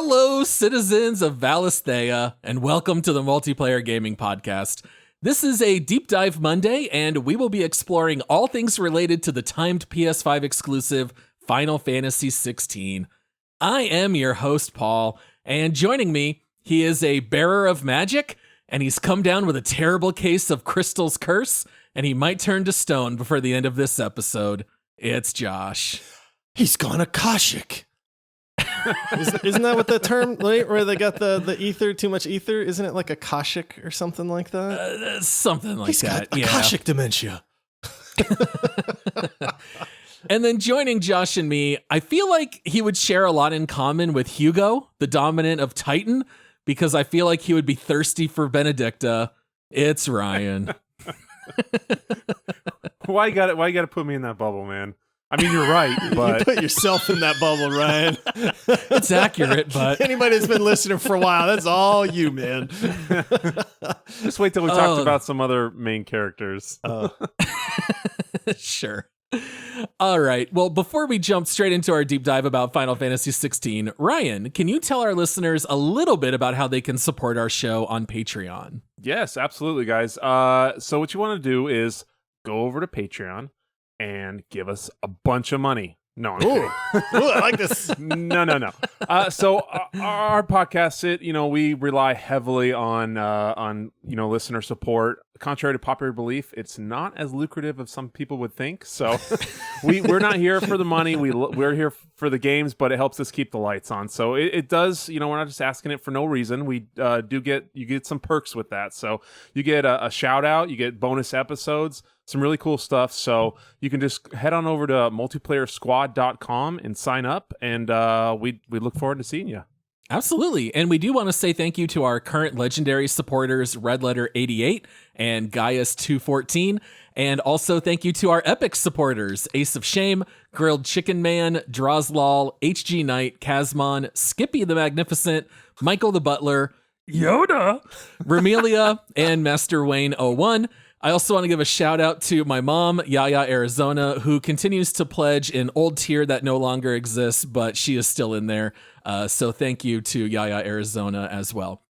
Hello, citizens of Valisthea, and welcome to the Multiplayer Gaming Podcast. This is a Deep Dive Monday, and we will be exploring all things related to the timed PS5 exclusive Final Fantasy XVI. I am your host, Paul, and joining me, he is a bearer of magic, and he's come down with a terrible case of Crystal's Curse, and he might turn to stone before the end of this episode. It's Josh. He's gone Akashic. Isn't that what the term, right, where they got the ether, too much ether? Isn't it like Akashic or something like that? Something like He's that. got Akashic dementia. And then joining Josh and me, I feel like he would share a lot in common with Hugo, the dominant of Titan, because I feel like he would be thirsty for Benedicta. It's Ryan. Why you got to put me in that bubble, man? I mean, you're right, but You put yourself in that bubble, Ryan. It's accurate, but Anybody that's been listening for a while, that's all you, man. just wait till we talked about some other main characters. Sure. All right. Well, before we jump straight into our deep dive about Final Fantasy XVI, Ryan, can you tell our listeners a little bit about how they can support our show on Patreon? Yes, absolutely, guys. So what you want to do is go over to Patreon and give us a bunch of money. No, I'm kidding. Ooh, I like this. No. So our podcast, we rely heavily on listener support. Contrary to popular belief, it's not as lucrative as some people would think. So we're not here for the money. We're here for the games, but it helps us keep the lights on. So it does. We're not just asking it for no reason. We you get some perks with that. So you get a shout out. You get bonus episodes. Some really cool stuff. So you can just head on over to multiplayersquad.com and sign up. And we look forward to seeing you. Absolutely. And we do want to say thank you to our current legendary supporters, Red Letter 88 and Gaius 214. And also thank you to our epic supporters, Ace of Shame, Grilled Chicken Man, Drozlal, HG Knight, Kazmon, Skippy the Magnificent, Michael the Butler, Yoda, Ramelia, and Master Wayne 01. I also want to give a shout out to my mom, Yaya Arizona, who continues to pledge an old tier that no longer exists, but she is still in there. So thank you to Yaya Arizona as well.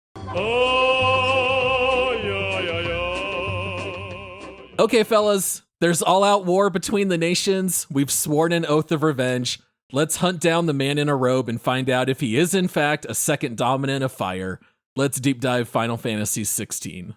Okay, fellas, there's all-out war between the nations. We've sworn an oath of revenge. Let's hunt down the man in a robe and find out if he is in fact a second dominant of fire. Let's deep dive Final Fantasy XVI.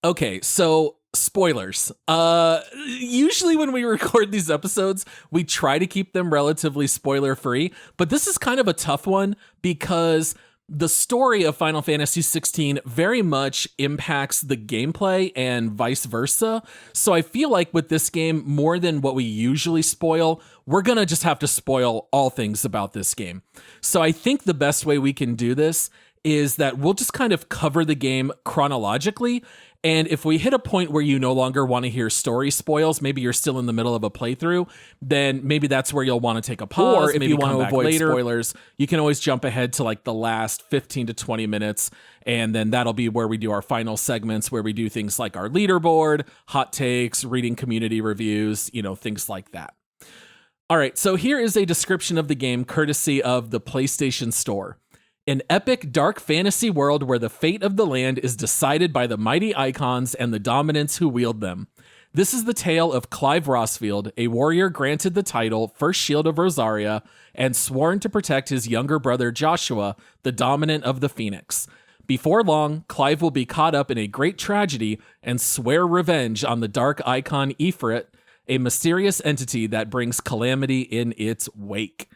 Okay, so spoilers. Usually when we record these episodes, we try to keep them relatively spoiler-free, but this is kind of a tough one because the story of Final Fantasy XVI very much impacts the gameplay and vice versa. So I feel like with this game, more than what we usually spoil, we're going to just have to spoil all things about this game. So I think the best way we can do this is that we'll just kind of cover the game chronologically. And if we hit a point where you no longer want to hear story spoils, maybe you're still in the middle of a playthrough, then maybe that's where you'll want to take a pause. Or if you want to avoid spoilers, you can always jump ahead to like the last 15 to 20 minutes. And then that'll be where we do our final segments, where we do things like our leaderboard, hot takes, reading community reviews, things like that. All right, so here is a description of the game courtesy of the PlayStation Store. An epic dark fantasy world where the fate of the land is decided by the mighty Eikons and the dominants who wield them. This is the tale of Clive Rossfield, a warrior granted the title First Shield of Rosaria and sworn to protect his younger brother Joshua, the dominant of the Phoenix. Before long, Clive will be caught up in a great tragedy and swear revenge on the dark icon Ifrit, a mysterious entity that brings calamity in its wake.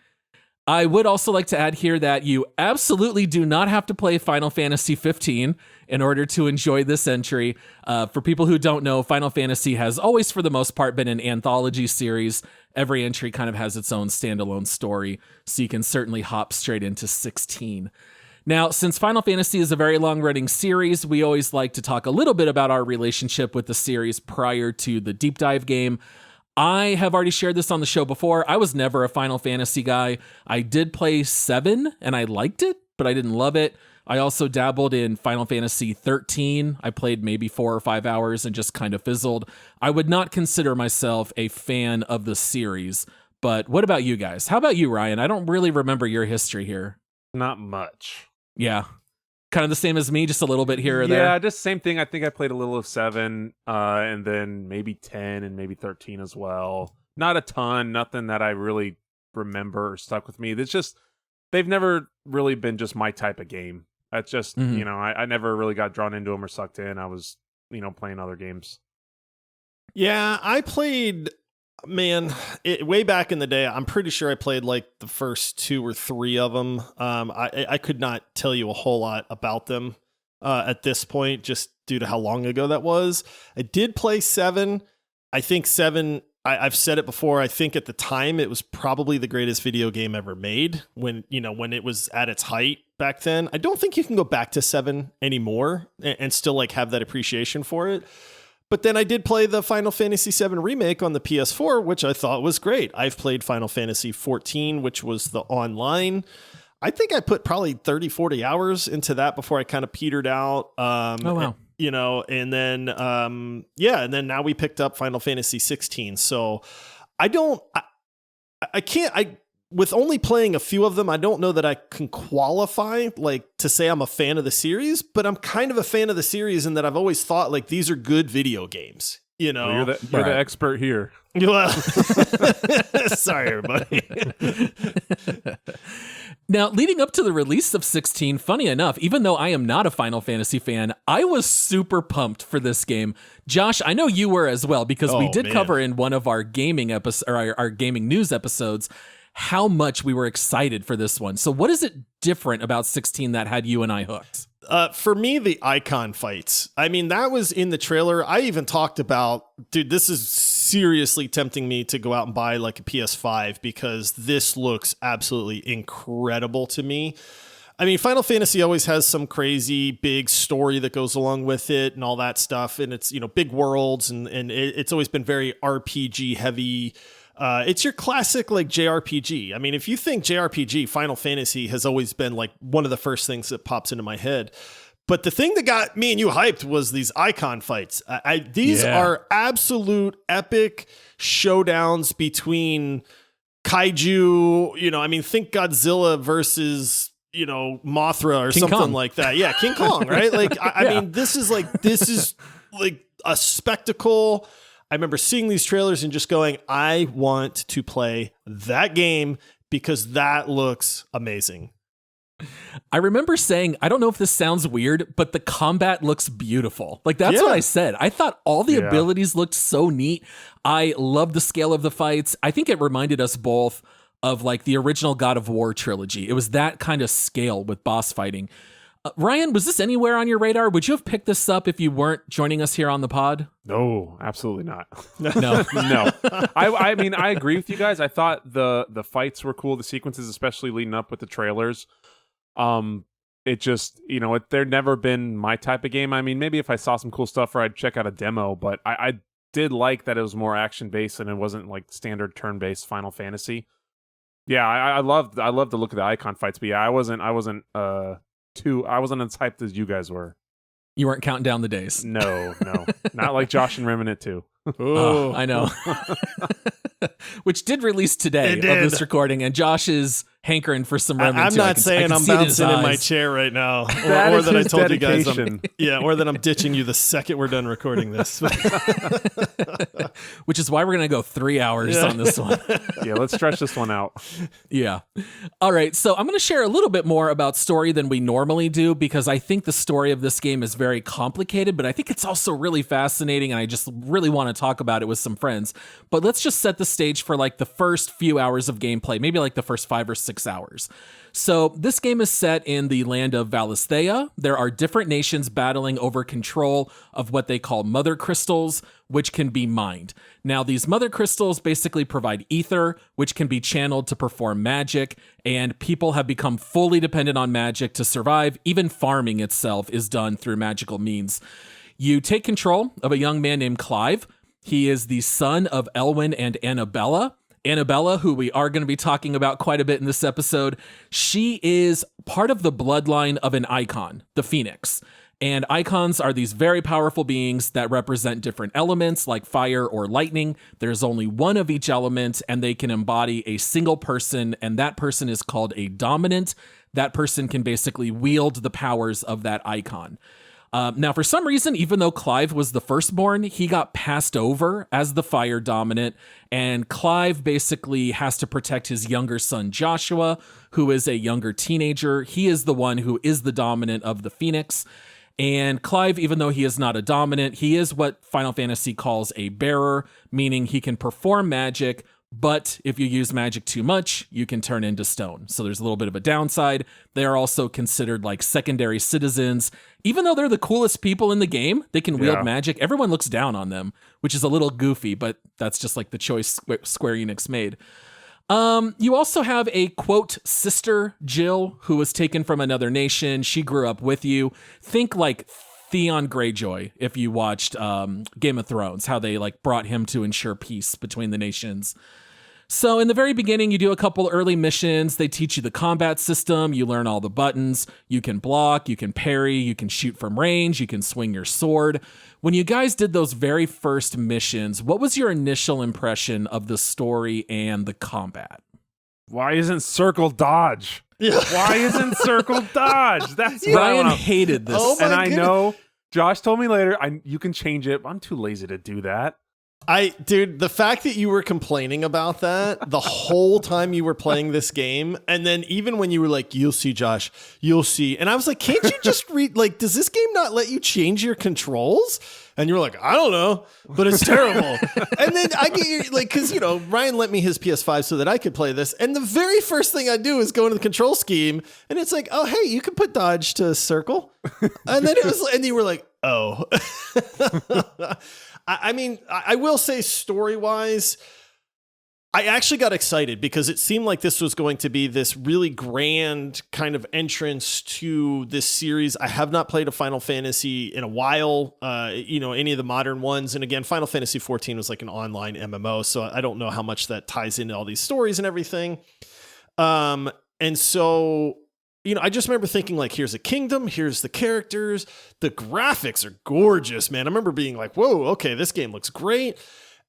I would also like to add here that you absolutely do not have to play Final Fantasy 15 in order to enjoy this entry. For people who don't know, Final Fantasy has always, for the most part, been an anthology series. Every entry kind of has its own standalone story, so you can certainly hop straight into 16. Now, since Final Fantasy is a very long-running series, we always like to talk a little bit about our relationship with the series prior to the deep dive game. I have already shared this on the show before. I was never a Final Fantasy guy. I did play 7 and I liked it, but I didn't love it. I also dabbled in Final Fantasy 13. I played maybe 4 or 5 hours and just kind of fizzled. I would not consider myself a fan of the series, but what about you guys? How about you, Ryan? I don't really remember your history here. Not much. Yeah. Kind of the same as me, just a little bit here or there. Yeah, just same thing. I think I played a little of 7, and then maybe 10 and maybe 13 as well. Not a ton, nothing that I really remember or stuck with me. It's just, they've never really been just my type of game. That's just, I never really got drawn into them or sucked in. I was, playing other games. Yeah, I played, way back in the day. I'm pretty sure I played like the first 2 or 3 of them. I could not tell you a whole lot about them at this point, just due to how long ago that was. I did play 7. I think 7, I've said it before, I think at the time it was probably the greatest video game ever made when it was at its height back then. I don't think you can go back to 7 anymore and still like have that appreciation for it. But then I did play the Final Fantasy VII Remake on the PS4, which I thought was great. I've played Final Fantasy XIV, which was the online. I think I put probably 30, 40 hours into that before I kind of petered out. Oh, wow. And then, and then now we picked up Final Fantasy 16. So with only playing a few of them, I don't know that I can qualify like to say I'm a fan of the series, but I'm kind of a fan of the series in that I've always thought like these are good video games. Well, you're the expert here. Well, sorry, everybody. Now, leading up to the release of 16, funny enough, even though I am not a Final Fantasy fan, I was super pumped for this game. Josh, I know you were as well, because we did cover in one of our gaming our gaming news episodes how much we were excited for this one. So what is it different about 16 that had you and I hooked? For me, the icon fights. I mean, that was in the trailer. I even talked about, dude, this is seriously tempting me to go out and buy like a PS5 because this looks absolutely incredible to me. I mean, Final Fantasy always has some crazy big story that goes along with it and all that stuff. And it's, big worlds and it's always been very RPG heavy. It's your classic like JRPG. I mean, if you think JRPG, Final Fantasy has always been like one of the first things that pops into my head. But the thing that got me and you hyped was these icon fights. These are absolute epic showdowns between kaiju. Think Godzilla versus Mothra or King something Kong. like that. Yeah, King Kong, right? Like, I mean, this is like a spectacle. I remember seeing these trailers and just going, I want to play that game because that looks amazing. I remember saying, I don't know if this sounds weird, but the combat looks beautiful. Like, that's what I said. I thought all the abilities looked so neat. I love the scale of the fights. I think it reminded us both of like the original God of War trilogy. It was that kind of scale with boss fighting. Ryan, was this anywhere on your radar? Would you have picked this up if you weren't joining us here on the pod? No, absolutely not. No. No. I mean, I agree with you guys. I thought the fights were cool, the sequences, especially leading up with the trailers. It just, they've never been my type of game. I mean, maybe if I saw some cool stuff or I'd check out a demo, but I did like that it was more action-based and it wasn't like standard turn-based Final Fantasy. Yeah, I loved the look of the icon fights, but yeah, I wasn't as hyped as you guys were. You weren't counting down the days. No. Not like Josh and Remnant too. Oh, I know. Which did release today of this recording, and Josh is hankering for some Remnant. I'm not saying I'm bouncing in my chair right now, or that I told you guys or that I'm ditching you the second we're done recording this. Which is why we're going to go 3 hours on this one. Yeah, let's stretch this one out. Yeah. All right, so I'm going to share a little bit more about story than we normally do, because I think the story of this game is very complicated, but I think it's also really fascinating, and I just really want to talk about it with some friends. But let's just set the stage for like the first few hours of gameplay, maybe like the first 5 or 6 hours. So this game is set in the land of Valisthea. There are different nations battling over control of what they call mother crystals, which can be mined. Now, these mother crystals basically provide ether, which can be channeled to perform magic, and people have become fully dependent on magic to survive. Even farming itself is done through magical means. You take control of a young man named Clive. He is the son of Elwyn and Annabella. Annabella, who we are going to be talking about quite a bit in this episode, she is part of the bloodline of an icon, the Phoenix. And icons are these very powerful beings that represent different elements like fire or lightning. There's only one of each element, and they can embody a single person, and that person is called a dominant. That person can basically wield the powers of that icon. Now, for some reason, even though Clive was the firstborn, he got passed over as the fire dominant, and Clive basically has to protect his younger son, Joshua, who is a younger teenager. He is the one who is the dominant of the Phoenix. And Clive, even though he is not a dominant, he is what Final Fantasy calls a bearer, meaning he can perform magic, but if you use magic too much, you can turn into stone. So there's a little bit of a downside. They are also considered like secondary citizens. Even though they're the coolest people in the game, they can wield magic. Everyone looks down on them, which is a little goofy, but that's just like the choice Square Enix made. You also have a, quote, sister, Jill, who was taken from another nation. She grew up with you. Think like Theon Greyjoy, if you watched Game of Thrones, how they like brought him to ensure peace between the nations. So in the very beginning, you do a couple early missions. They teach you the combat system. You learn all the buttons. You can block, you can parry, you can shoot from range, you can swing your sword. When you guys did those very first missions, what was your initial impression of the story and the combat? Why isn't circle dodge? Why isn't circle dodge? That's Ryan hated this. Oh, and my I goodness. know Josh told me later, you can change it. I'm too lazy to do that. Dude, the fact that you were complaining about that the whole time you were playing this game, and then even when you were like, you'll see, Josh, you'll see. And I was like, can't you just read, like, does this game not let you change your controls? And you're like, I don't know, but it's terrible. And then I get you, like, because, you know, Ryan lent me his PS5 so that I could play this. And the very first thing I do is go into the control scheme, and it's like, oh, hey, you can put dodge to circle. And then it was, and you were like, oh. I mean, I will say story-wise, I actually got excited because it seemed like this was going to be this really grand kind of entrance to this series. I have not played a Final Fantasy in a while, you know, any of the modern ones. And again, Final Fantasy 14 was like an online MMO, so I don't know how much that ties into all these stories and everything. And so, you know, I just remember thinking like, here's a kingdom, here's the characters, the graphics are gorgeous, man. I remember being like, whoa, okay, this game looks great.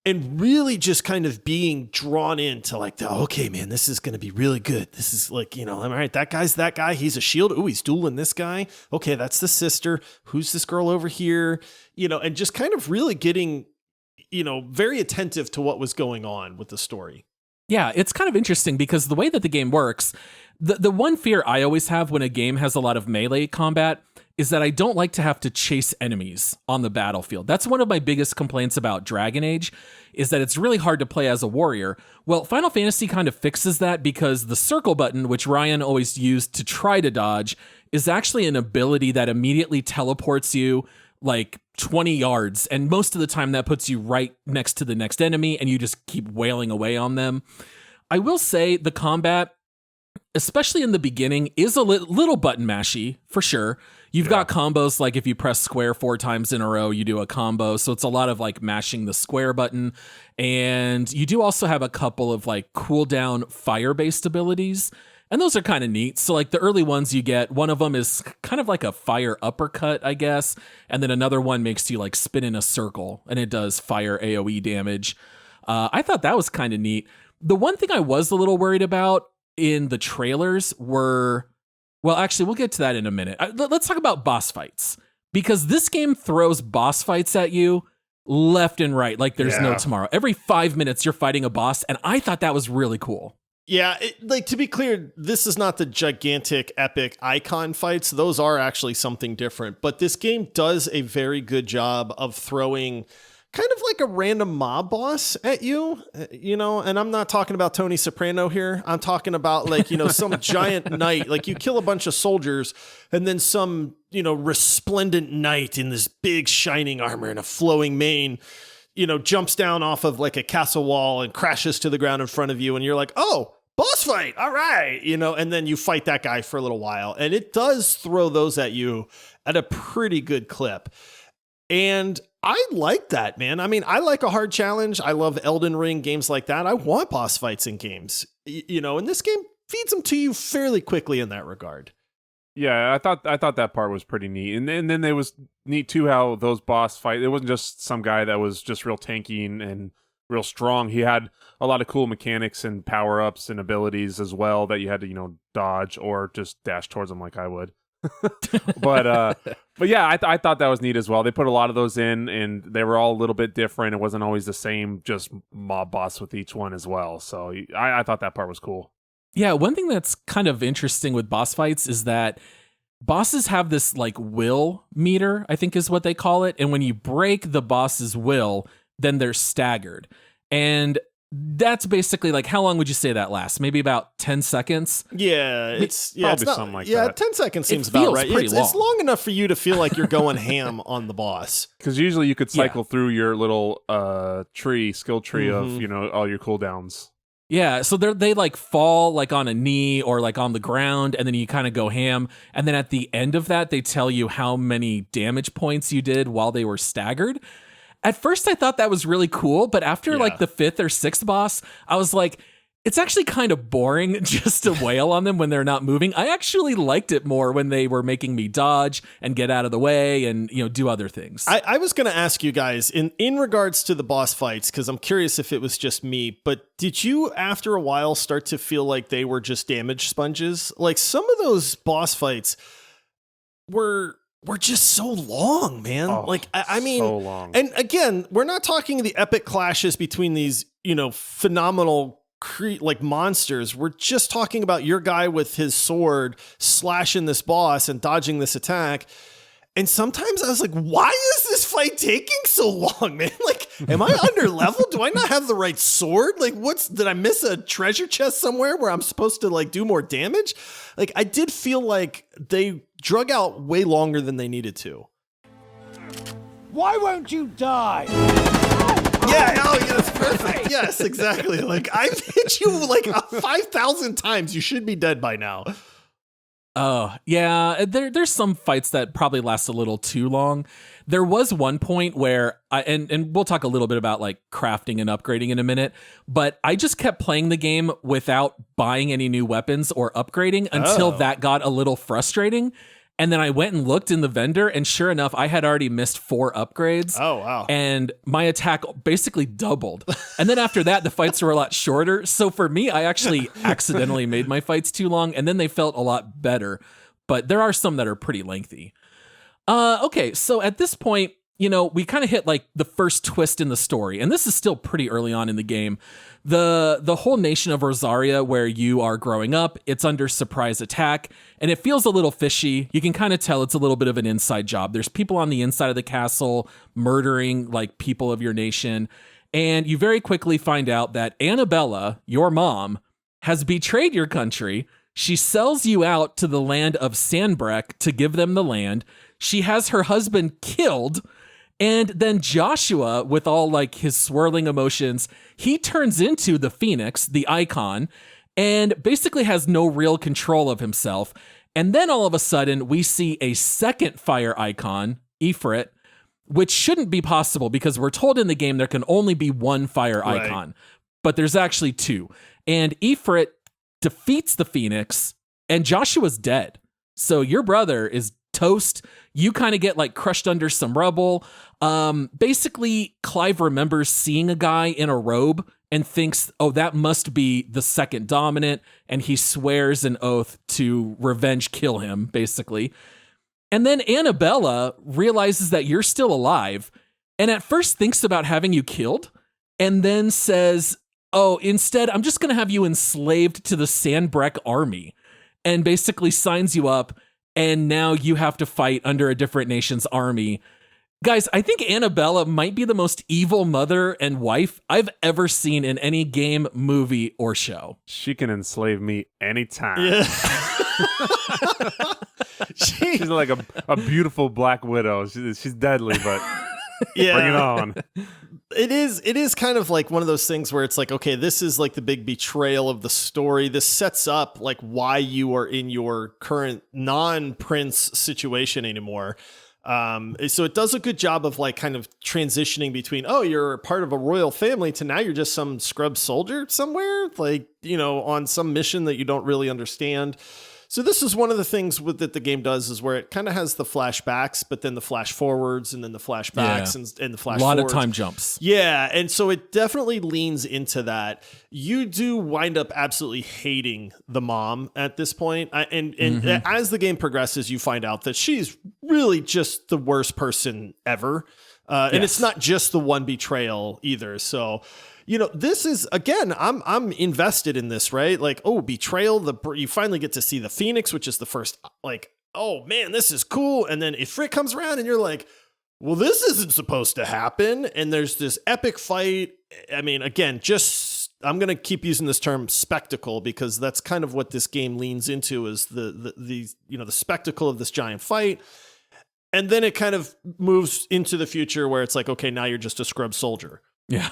And really just kind of being drawn into like, okay, man, this is going to be really good. This is like, you know, all right, that guy's that guy. He's a shield. Ooh, he's dueling this guy. Okay, that's the sister. Who's this girl over here? You know, and just kind of really getting, you know, very attentive to what was going on with the story. Yeah, it's kind of interesting because the way that the game works, the one fear I always have when a game has a lot of melee combat is that I don't like to have to chase enemies on the battlefield. That's one of my biggest complaints about Dragon Age, is that it's really hard to play as a warrior. Well, Final Fantasy kind of fixes that because the circle button, which Ryan always used to try to dodge, is actually an ability that immediately teleports you like 20 yards. And most of the time that puts you right next to the next enemy and you just keep wailing away on them. I will say the combat, especially in the beginning, is a little button mashy for sure. You've got combos like if you press square 4 times in a row, you do a combo. So it's a lot of like mashing the square button. And you do also have a couple of like cooldown fire-based abilities. And those are kind of neat. So like the early ones you get, one of them is kind of like a fire uppercut, I guess. And then another one makes you like spin in a circle and it does fire AoE damage. I thought that was kind of neat. The one thing I was a little worried about in the trailers were, well, actually, we'll get to that in a minute. Let's talk about boss fights, because this game throws boss fights at you left and right like there's no tomorrow. Every 5 minutes, you're fighting a boss, and I thought that was really cool. Yeah, like to be clear, this is not the gigantic, epic icon fights. Those are actually something different. But this game does a very good job of throwing kind of like a random mob boss at you, you know, and I'm not talking about Tony Soprano here. I'm talking about like, you know, some giant knight, like you kill a bunch of soldiers and then some, you know, resplendent knight in this big shining armor and a flowing mane, you know, jumps down off of like a castle wall and crashes to the ground in front of you. And you're like, oh, boss fight. All right. You know, and then you fight that guy for a little while. And it does throw those at you at a pretty good clip. And I like that, man. I mean, I like a hard challenge. I love Elden Ring, games like that. I want boss fights in games, you know, and this game feeds them to you fairly quickly in that regard. Yeah, I thought that part was pretty neat, and then it was neat too how those boss fight. It wasn't just some guy that was just real tanky and real strong. He had a lot of cool mechanics and power ups and abilities as well that you had to dodge or just dash towards them like I would. but yeah, I thought that was neat as well. They put a lot of those in, and they were all a little bit different. It wasn't always the same, just mob boss with each one as well. So I thought that part was cool. Yeah, one thing that's kind of interesting with boss fights is that bosses have this like will meter, I think is what they call it. And when you break the boss's will, then they're staggered. And that's basically like, how long would you say that lasts? Maybe about 10 seconds? Yeah, it's probably not, something like yeah, that. 10 seconds seems It about feels right. pretty It's long. long enough for you to feel like you're going ham on the boss. Because usually you could cycle through your little skill tree of all your cooldowns. Yeah, so they like fall like on a knee or like on the ground, and then you kind of go ham. And then at the end of that, they tell you how many damage points you did while they were staggered. At first, I thought that was really cool, but after like the 5th or 6th boss, I was like, it's actually kind of boring just to wail on them when they're not moving. I actually liked it more when they were making me dodge and get out of the way and do other things. I was going to ask you guys in regards to the boss fights, because I'm curious if it was just me, but did you after a while start to feel like they were just damage sponges? Like some of those boss fights were just so long, man. I mean, so long. And again, we're not talking the epic clashes between these, phenomenal like monsters. We're just talking about your guy with his sword slashing this boss and dodging this attack. And sometimes I was like, why is this fight taking so long, man? Like, am I under level? Do I not have the right sword? Like, did I miss a treasure chest somewhere where I'm supposed to like do more damage? Like, I did feel like they drug out way longer than they needed to. Why won't you die? Yeah, that's perfect. Yes, exactly. Like, I've hit you like 5,000 times. You should be dead by now. Oh, yeah. There's some fights that probably last a little too long. There was one point where and we'll talk a little bit about like crafting and upgrading in a minute, but I just kept playing the game without buying any new weapons or upgrading until that got a little frustrating. And then I went and looked in the vendor, and sure enough, I had already missed 4 upgrades. Oh, wow. And my attack basically doubled. And then after that, the fights were a lot shorter. So for me, I actually accidentally made my fights too long, and then they felt a lot better. But there are some that are pretty lengthy. Okay, so at this point, we kind of hit like the first twist in the story, and this is still pretty early on in the game. The whole nation of Rosaria, where you are growing up, it's under surprise attack, and it feels a little fishy. You can kind of tell it's a little bit of an inside job. There's people on the inside of the castle murdering like people of your nation, and you very quickly find out that Annabella, your mom, has betrayed your country. She sells you out to the land of Sandbreck to give them the land. She has her husband killed. And then Joshua, with all like his swirling emotions, he turns into the Phoenix, the icon, and basically has no real control of himself. And then all of a sudden, we see a second fire icon, Ifrit, which shouldn't be possible because we're told in the game there can only be one fire icon, but there's actually 2. And Ifrit defeats the Phoenix, and Joshua's dead. So your brother is toast. You kind of get like crushed under some rubble. Basically, Clive remembers seeing a guy in a robe and thinks, oh, that must be the second dominant. And he swears an oath to revenge kill him, basically. And then Annabella realizes that you're still alive and at first thinks about having you killed and then says, oh, instead, I'm just going to have you enslaved to the Sandbreck army, and basically signs you up. And now you have to fight under a different nation's army. Guys, I think Annabella might be the most evil mother and wife I've ever seen in any game, movie, or show. She can enslave me anytime. Yeah. She's like a beautiful black widow. She's deadly, but Yeah. bring it on. It is kind of like one of those things where it's like, okay, this is like the big betrayal of the story. This sets up like why you are in your current non-prince situation anymore. So it does a good job of like kind of transitioning between, oh, you're part of a royal family to now you're just some scrub soldier somewhere, like, on some mission that you don't really understand. So this is one of the things that the game does is where it kind of has the flashbacks, but then the flash forwards and then the flashbacks and the flash forwards. A lot of time jumps. Yeah, and so it definitely leans into that. You do wind up absolutely hating the mom at this point. And as the game progresses, you find out that she's really just the worst person ever. And it's not just the one betrayal either. So, this is, again, I'm invested in this, right? Like, oh, betrayal. You finally get to see the Phoenix, which is the first, like, oh man, this is cool. And then Ifrit comes around and you're like, well, this isn't supposed to happen. And there's this epic fight. I mean, again, I'm going to keep using this term spectacle because that's kind of what this game leans into is the spectacle of this giant fight. And then it kind of moves into the future where it's like, okay, now you're just a scrub soldier. Yeah.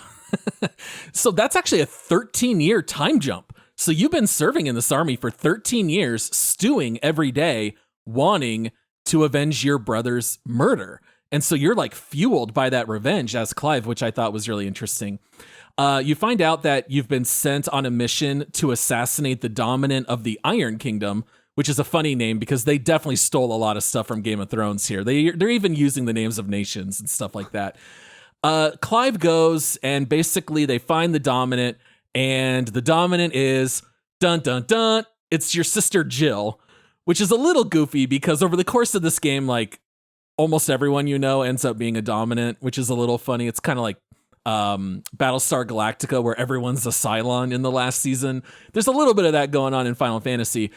So that's actually a 13-year time jump. So you've been serving in this army for 13 years, stewing every day, wanting to avenge your brother's murder. And so you're like fueled by that revenge as Clive, which I thought was really interesting. You find out that you've been sent on a mission to assassinate the dominant of the Iron Kingdom, which is a funny name because they definitely stole a lot of stuff from Game of Thrones here. They're even using the names of nations and stuff like that. Clive goes and basically they find the dominant, and the dominant is dun dun dun. It's your sister Jill, which is a little goofy because over the course of this game, like almost everyone ends up being a dominant, which is a little funny. It's kind of like Battlestar Galactica, where everyone's a Cylon in the last season. There's a little bit of that going on in Final Fantasy.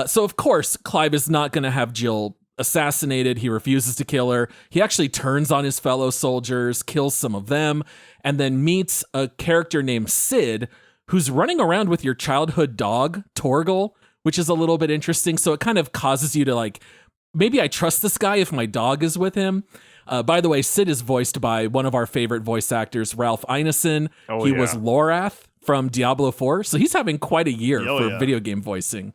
So of course, Clive is not going to have Jill assassinated. He refuses to kill her. He actually turns on his fellow soldiers, kills some of them, and then meets a character named Sid, who's running around with your childhood dog, Torgal, which is a little bit interesting. So it kind of causes you to like, maybe I trust this guy if my dog is with him. By the way, Sid is voiced by one of our favorite voice actors, Ralph Ineson. He was Lorath from Diablo 4. So he's having quite a year for video game voicing.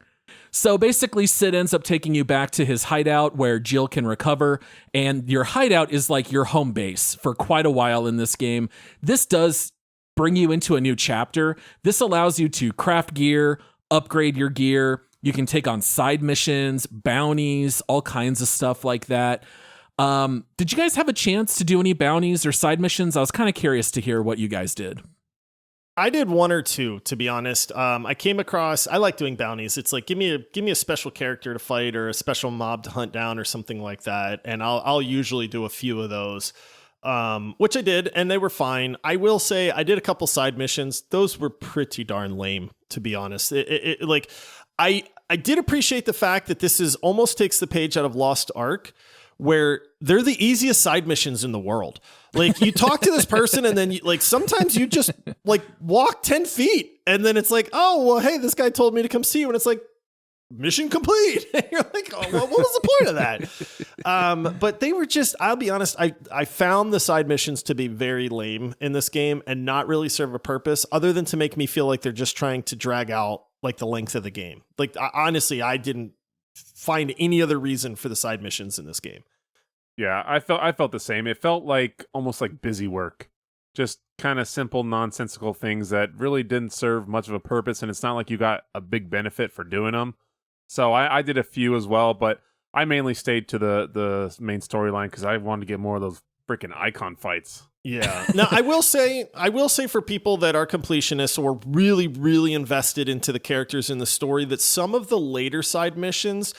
So basically, Sid ends up taking you back to his hideout where Jill can recover. And your hideout is like your home base for quite a while in this game. This does bring you into a new chapter. This allows you to craft gear, upgrade your gear. You can take on side missions, bounties, all kinds of stuff like that. Did you guys have a chance to do any bounties or side missions? I was kind of curious to hear what you guys did. I did one or two, to be honest. I came across, I like doing bounties. It's like, give me a special character to fight or a special mob to hunt down or something like that. And I'll usually do a few of those, which I did, and they were fine. I will say I did a couple side missions. Those were pretty darn lame, to be honest. I did appreciate the fact that this is almost takes the page out of Lost Ark, where they're the easiest side missions in the world. Like you talk to this person and then sometimes you just like walk 10 feet and then it's like, oh, well, hey, this guy told me to come see you. And it's like, mission complete. And you're like, oh, well, what was the point of that? But they were just, I'll be honest, I found the side missions to be very lame in this game and not really serve a purpose other than to make me feel like they're just trying to drag out like the length of the game. Like, honestly, I didn't find any other reason for the side missions in this game. Yeah, I felt the same. It felt like almost like busy work. Just kind of simple, nonsensical things that really didn't serve much of a purpose, and it's not like you got a big benefit for doing them. So I did a few as well, but I mainly stayed to the main storyline because I wanted to get more of those freaking icon fights. Yeah. Now, I will say for people that are completionists or really, really invested into the characters in the story, that some of the later side missions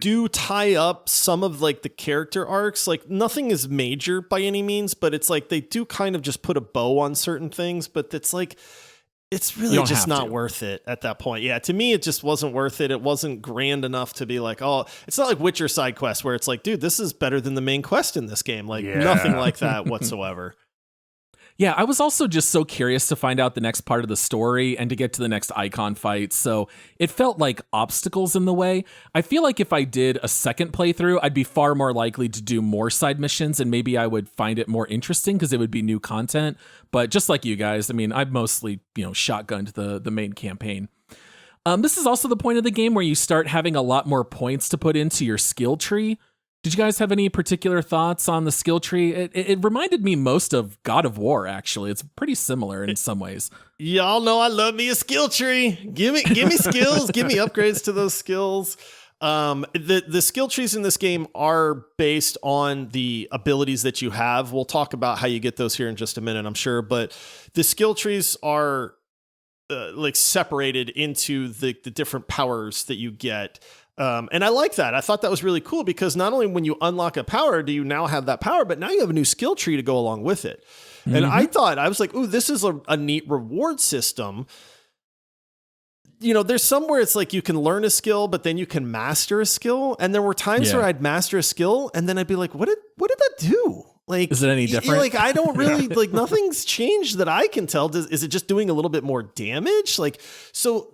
do tie up some of like the character arcs. Like nothing is major by any means, but it's like they do kind of just put a bow on certain things, but it's like, it's really just not worth it at that point. Yeah, to me, it just wasn't worth it. It wasn't grand enough to be like, oh, it's not like Witcher side quest where it's like, dude, this is better than the main quest in this game. Like nothing like that whatsoever. Yeah, I was also just so curious to find out the next part of the story and to get to the next icon fight. So it felt like obstacles in the way. I feel like if I did a second playthrough, I'd be far more likely to do more side missions and maybe I would find it more interesting because it would be new content. But just like you guys, I mean, I've mostly, shotgunned the main campaign. This is also the point of the game where you start having a lot more points to put into your skill tree. Did you guys have any particular thoughts on the skill tree? It reminded me most of God of War, actually. It's pretty similar in some ways. Y'all know I love me a skill tree. Give me skills. Give me upgrades to those skills. The skill trees in this game are based on the abilities that you have. We'll talk about how you get those here in just a minute, I'm sure. But the skill trees are like separated into the different powers that you get. And I like that. I thought that was really cool because not only when you unlock a power do you now have that power, but now you have a new skill tree to go along with it. Mm-hmm. And I was like, ooh, this is a neat reward system. You know, there's somewhere it's like you can learn a skill, but then you can master a skill. And there were times where I'd master a skill and then I'd be like, what did that do? Like, is it any different? Like, I don't really like nothing's changed that I can tell. Is it just doing a little bit more damage? Like, so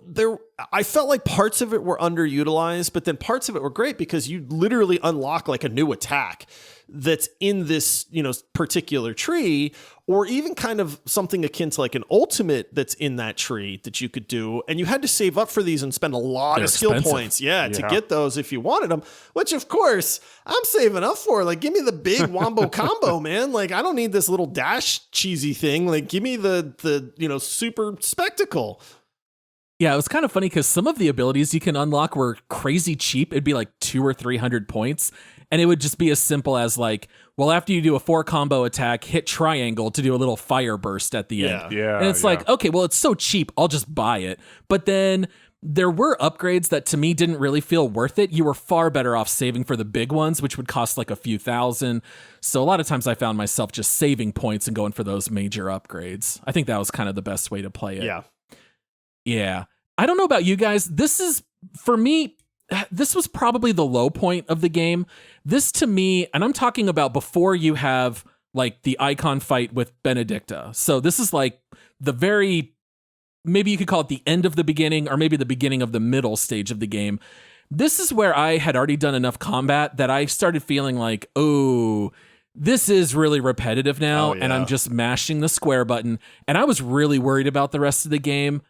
I felt like parts of it were underutilized, but then parts of it were great because you literally unlock like a new attack that's in this, particular tree, or even kind of something akin to like an ultimate that's in that tree that you could do. And you had to save up for these and spend a lot of skill points. Yeah, to get those if you wanted them, which of course I'm saving up for. Like, give me the big wombo combo, man. Like, I don't need this little dash cheesy thing. Like, give me the super spectacle. Yeah, it was kind of funny because some of the abilities you can unlock were crazy cheap. It'd be like 200 or 300 points. And it would just be as simple as like, well, after you do a 4 combo attack, hit triangle to do a little fire burst at the end. Yeah. And it's like, okay, well, it's so cheap, I'll just buy it. But then there were upgrades that to me didn't really feel worth it. You were far better off saving for the big ones, which would cost like a few thousand. So a lot of times I found myself just saving points and going for those major upgrades. I think that was kind of the best way to play it. Yeah. Yeah. I don't know about you guys. For me, this was probably the low point of the game. This to me, and I'm talking about before you have like the Eikon fight with Benedicta. So this is like maybe you could call it the end of the beginning, or maybe the beginning of the middle stage of the game. This is where I had already done enough combat that I started feeling like, oh, this is really repetitive now, and I'm just mashing the square button. And I was really worried about the rest of the game.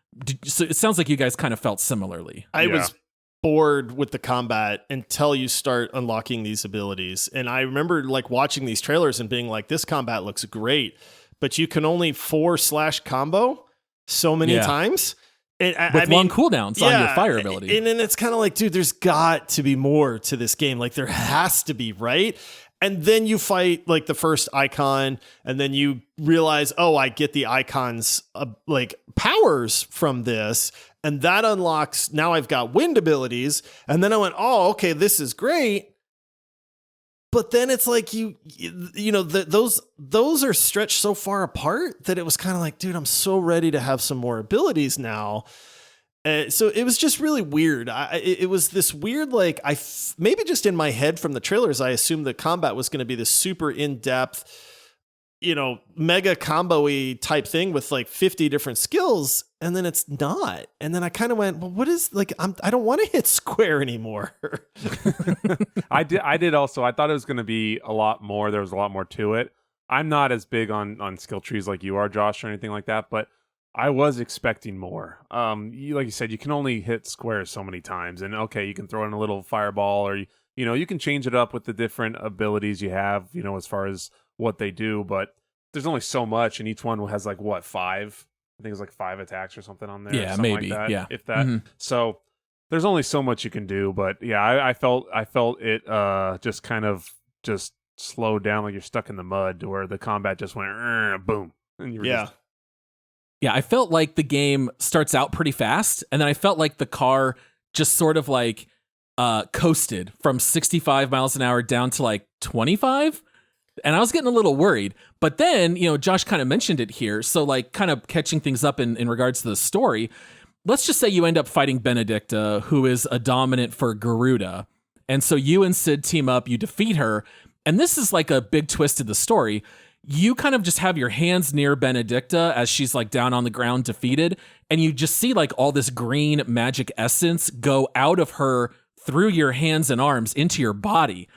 So it sounds like you guys kind of felt similarly. I was bored with the combat until you start unlocking these abilities. And I remember like watching these trailers and being like, this combat looks great, but you can only 4/combo so many times. With long cooldowns on your fire ability. And then it's kind of like, dude, there's got to be more to this game. Like, there has to be, right? And then you fight like the first Eikon, and then you realize, oh, I get the Eikon's like powers from this, and that unlocks, now I've got wind abilities. And then I went, oh, okay, this is great. But then it's like those are stretched so far apart that it was kind of like, dude, I'm so ready to have some more abilities now. So it was just really weird. It was this weird, like, maybe just in my head from the trailers, I assumed the combat was going to be this super in-depth, mega combo-y type thing with like 50 different skills. And then it's not. And then I kind of went, well, what is, like, I don't want to hit square anymore. I did also. I thought it was going to be a lot more. There was a lot more to it. I'm not as big on skill trees like you are, Josh, or anything like that, but I was expecting more. Like you said, you can only hit squares so many times, and okay, you can throw in a little fireball, or you can change it up with the different abilities you have, as far as what they do. But there's only so much, and each one has like 5? I think it's like 5 attacks or something on there. Yeah, something maybe. Like that, yeah, if that. Mm-hmm. So there's only so much you can do. But yeah, I felt it just kind of just slowed down, like you're stuck in the mud, where the combat just went boom, and you were just. Yeah, I felt like the game starts out pretty fast, and then I felt like the car just sort of like coasted from 65 miles an hour down to like 25, and I was getting a little worried. But then, Josh kind of mentioned it here, so like kind of catching things up in regards to the story, let's just say you end up fighting Benedicta, who is a dominant for Garuda, and so you and Sid team up, you defeat her, and this is like a big twist to the story. You kind of just have your hands near Benedicta as she's like down on the ground defeated, and you just see like all this green magic essence go out of her through your hands and arms into your body.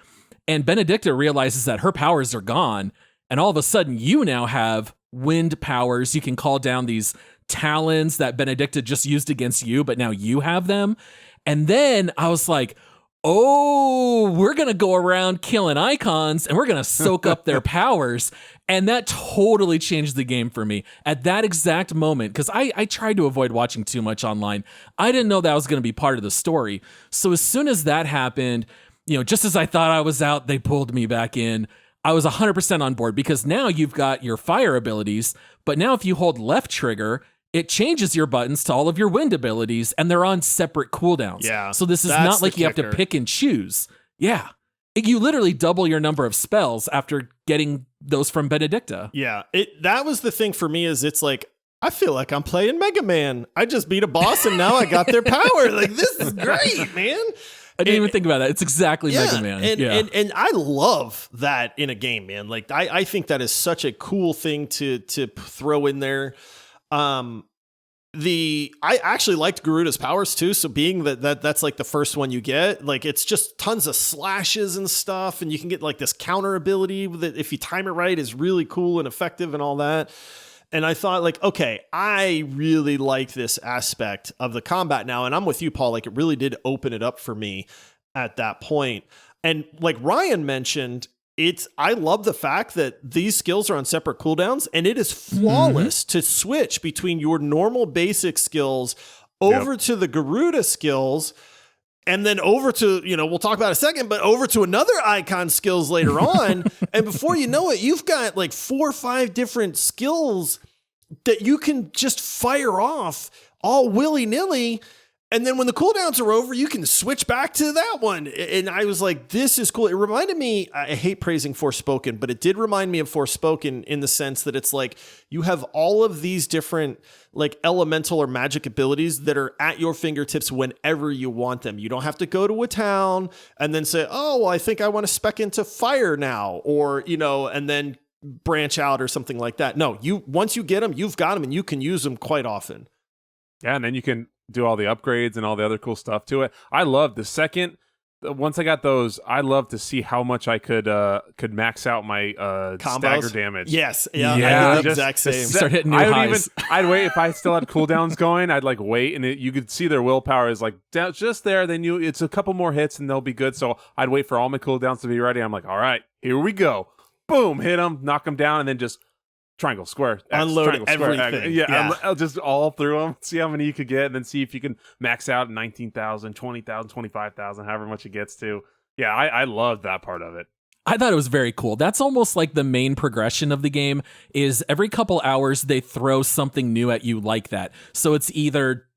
And Benedicta realizes that her powers are gone, and all of a sudden you now have wind powers. You can call down these talons that Benedicta just used against you, but now you have them. And then I was like, oh, we're going to go around killing icons and we're going to soak up their powers. And that totally changed the game for me at that exact moment, because I tried to avoid watching too much online. I didn't know that was going to be part of the story. So as soon as that happened, just as I thought I was out, they pulled me back in. I was 100% on board, because now you've got your fire abilities, but now if you hold left trigger, it changes your buttons to all of your wind abilities, and they're on separate cooldowns. Yeah, so this is not like you have to pick and choose. Yeah. You literally double your number of spells after getting those from Benedicta. Yeah, that was the thing for me, is it's like, I feel like I'm playing Mega Man. I just beat a boss and now I got their power. Like, this is great, man. I didn't even think about that. It's exactly Mega Man. And I love that in a game, man. Like, I think that is such a cool thing to throw in there. I actually liked Garuda's powers too. So being that's like the first one you get, like, it's just tons of slashes and stuff, and you can get like this counter ability that, if you time it right, is really cool and effective and all that. And I thought, like, okay, I really like this aspect of the combat now. And I'm with you, Paul. Like, it really did open it up for me at that point. And like Ryan mentioned, I love the fact that these skills are on separate cooldowns, and it is flawless to switch between your normal basic skills over to the Garuda skills, and then over to, we'll talk about it in a second, but over to another icon skills later on. And before you know it, you've got like 4 or 5 different skills that you can just fire off all willy-nilly. And then when the cooldowns are over, you can switch back to that one. And I was like, this is cool. It reminded me, I hate praising Forspoken, but it did remind me of Forspoken in the sense that it's like, you have all of these different like elemental or magic abilities that are at your fingertips whenever you want them. You don't have to go to a town and then say, oh, well, I think I want to spec into fire now, or, and then branch out or something like that. No, once you get them, you've got them, and you can use them quite often. Yeah, and then you can do all the upgrades and all the other cool stuff to it. I love once I got those, I love to see how much I could max out my stagger damage. Yes. Yeah. I did the exact same. Start hitting new highs. I'd wait if I still had cooldowns going. I'd like wait, and you could see their willpower is like just there. They knew it's a couple more hits and they'll be good. So I'd wait for all my cooldowns to be ready. I'm like, all right, here we go. Boom, hit them, knock them down, and then just triangle, square, X, unload triangle, everything. Square, yeah. I'll just all through them, see how many you could get, and then see if you can max out 19,000, 20,000, 25,000, however much it gets to. Yeah, I loved that part of it. I thought it was very cool. That's almost like the main progression of the game, is every couple hours they throw something new at you like that. So it's either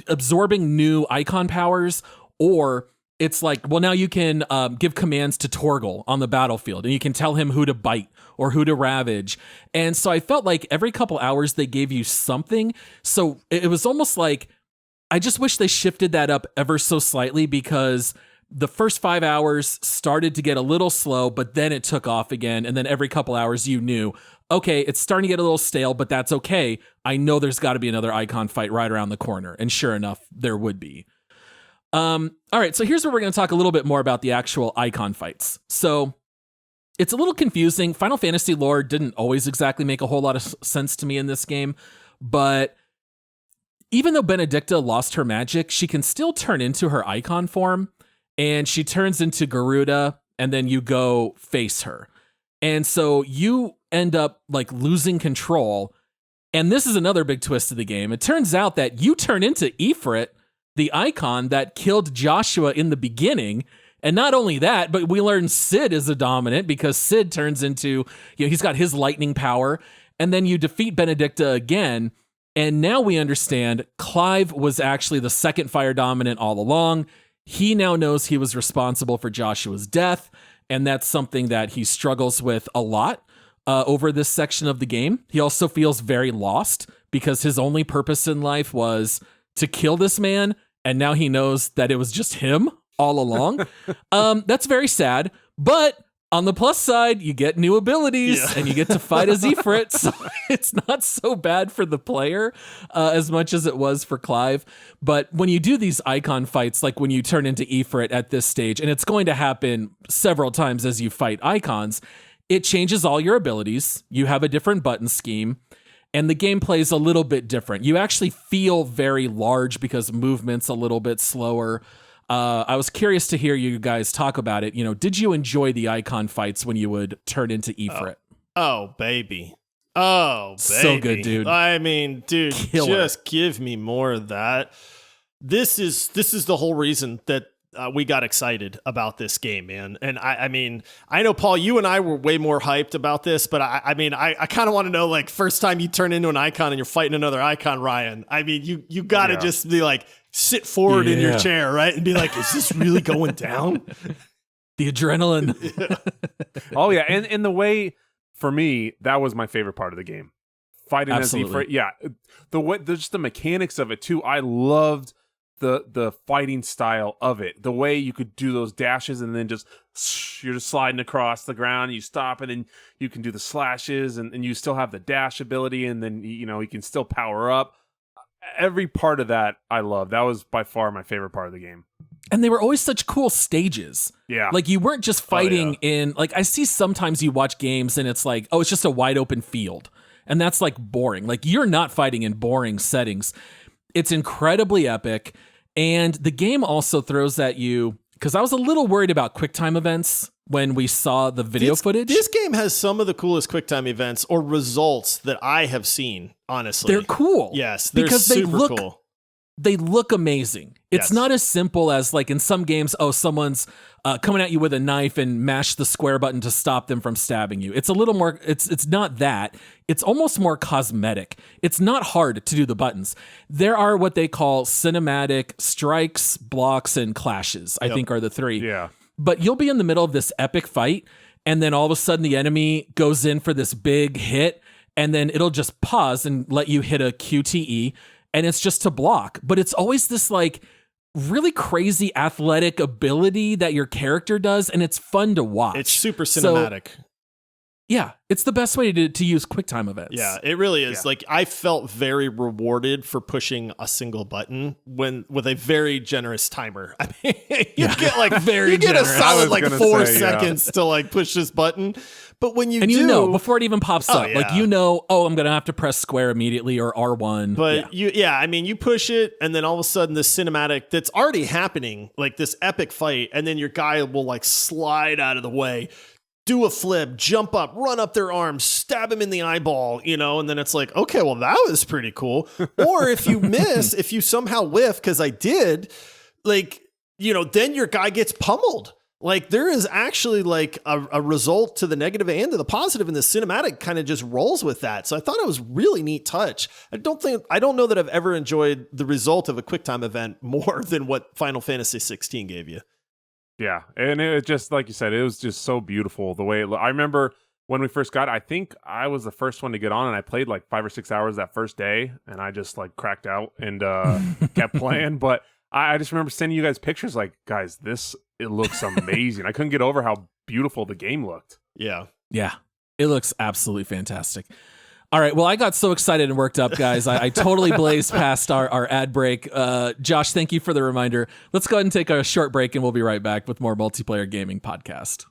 absorbing new icon powers, or it's like, well, now you can give commands to Torgal on the battlefield, and you can tell him who to bite or who to ravage. And so I felt like every couple hours they gave you something. So it was almost like, I just wish they shifted that up ever so slightly, because the first 5 hours started to get a little slow, but then it took off again. And then every couple hours you knew, okay, it's starting to get a little stale, but that's okay. I know there's got to be another icon fight right around the corner. And sure enough, there would be. All right, so here's where we're going to talk a little bit more about the actual icon fights. So it's a little confusing. Final Fantasy lore didn't always exactly make a whole lot of sense to me in this game, but even though Benedicta lost her magic, she can still turn into her icon form, and she turns into Garuda, and then you go face her. And so you end up like losing control. And this is another big twist of the game. It turns out that you turn into Ifrit, the icon that killed Joshua in the beginning. And not only that, but we learn Sid is a dominant, because Sid turns into, he's got his lightning power. And then you defeat Benedicta again. And now we understand Clive was actually the second fire dominant all along. He now knows he was responsible for Joshua's death. And that's something that he struggles with a lot over this section of the game. He also feels very lost, because his only purpose in life was to kill this man, and now he knows that it was just him all along. That's very sad, but on the plus side, you get new abilities and you get to fight as Ifrit, so it's not so bad for the player as much as it was for Clive. But when you do these icon fights, like when you turn into Ifrit at this stage, and it's going to happen several times as you fight icons, it changes all your abilities. You have a different button scheme, and the gameplay is a little bit different. You actually feel very large because movement's a little bit slower. I was curious to hear you guys talk about it. Did you enjoy the icon fights when you would turn into Ifrit? Oh, baby. Oh, baby. So good, dude. I mean, dude, Killer. Just give me more of that. This is the whole reason that we got excited about this game, man. And I mean, I know, Paul, you and I were way more hyped about this, but I kind of want to know, like, first time you turn into an icon and you're fighting another icon, Ryan. I mean, you got to just be like, sit forward in your chair, right? And be like, is this really going down? The adrenaline. Oh, yeah. And the way, for me, that was my favorite part of the game. Fighting Absolutely. as Ifrit. Yeah. Just the mechanics of it, too. I loved the fighting style of it. The way you could do those dashes and then you're just sliding across the ground, and you stop, and then you can do the slashes, and you still have the dash ability, and then, you can still power up. Every part of that I love. That was by far my favorite part of the game. And they were always such cool stages. Yeah. Like, you weren't just fighting in, like, I see sometimes you watch games and it's like, oh, it's just a wide open field. And that's like boring. Like, you're not fighting in boring settings. It's incredibly epic. And the game also throws at you, because I was a little worried about QuickTime events when we saw the video footage. This game has some of the coolest QuickTime events or results that I have seen, honestly. They're cool. Yes, they're because super cool. They look amazing. It's Yes. not as simple as, like, in some games, someone's coming at you with a knife and mash the square button to stop them from stabbing you. It's a little more, it's not that. It's almost more cosmetic. It's not hard to do the buttons. There are what they call cinematic strikes, blocks, and clashes, I think are the three. Yeah. But you'll be in the middle of this epic fight, and then all of a sudden the enemy goes in for this big hit, and then it'll just pause and let you hit a QTE, and it's just to block. But it's always this, like, really crazy athletic ability that your character does, and it's fun to watch. It's super cinematic. Yeah, it's the best way to use QuickTime events. Yeah, it really is. Yeah. Like, I felt very rewarded for pushing a single button with a very generous timer. I mean, you get like Very you get generous. a I solid was like gonna 4 say, seconds to like push this button. But when you And do, before it even pops Oh, up, yeah. like, I'm going to have to press square immediately or R1. but I mean, you push it, and then all of a sudden, this cinematic that's already happening, like this epic fight, and then your guy will like slide out of the way, do a flip, jump up, run up their arm, stab him in the eyeball, and then it's like, okay, well, that was pretty cool. Or if you miss, if you somehow whiff, because I did, like, then your guy gets pummeled. Like, there is actually like a result to the negative and to the positive, and the cinematic kind of just rolls with that. So I thought it was really neat touch. I don't know that I've ever enjoyed the result of a QuickTime event more than what Final Fantasy 16 gave you. Yeah, and it just, like you said, it was just so beautiful the way I remember when we first got it. I think I was the first one to get on, and I played like 5 or 6 hours that first day, and I just like cracked out and kept playing. But I just remember sending you guys pictures like, guys, it looks amazing. I couldn't get over how beautiful the game looked. Yeah. Yeah, it looks absolutely fantastic. All right, well, I got so excited and worked up, guys. I totally blazed past our ad break. Josh, thank you for the reminder. Let's go ahead and take a short break, and we'll be right back with more Multiplayer Gaming Podcast.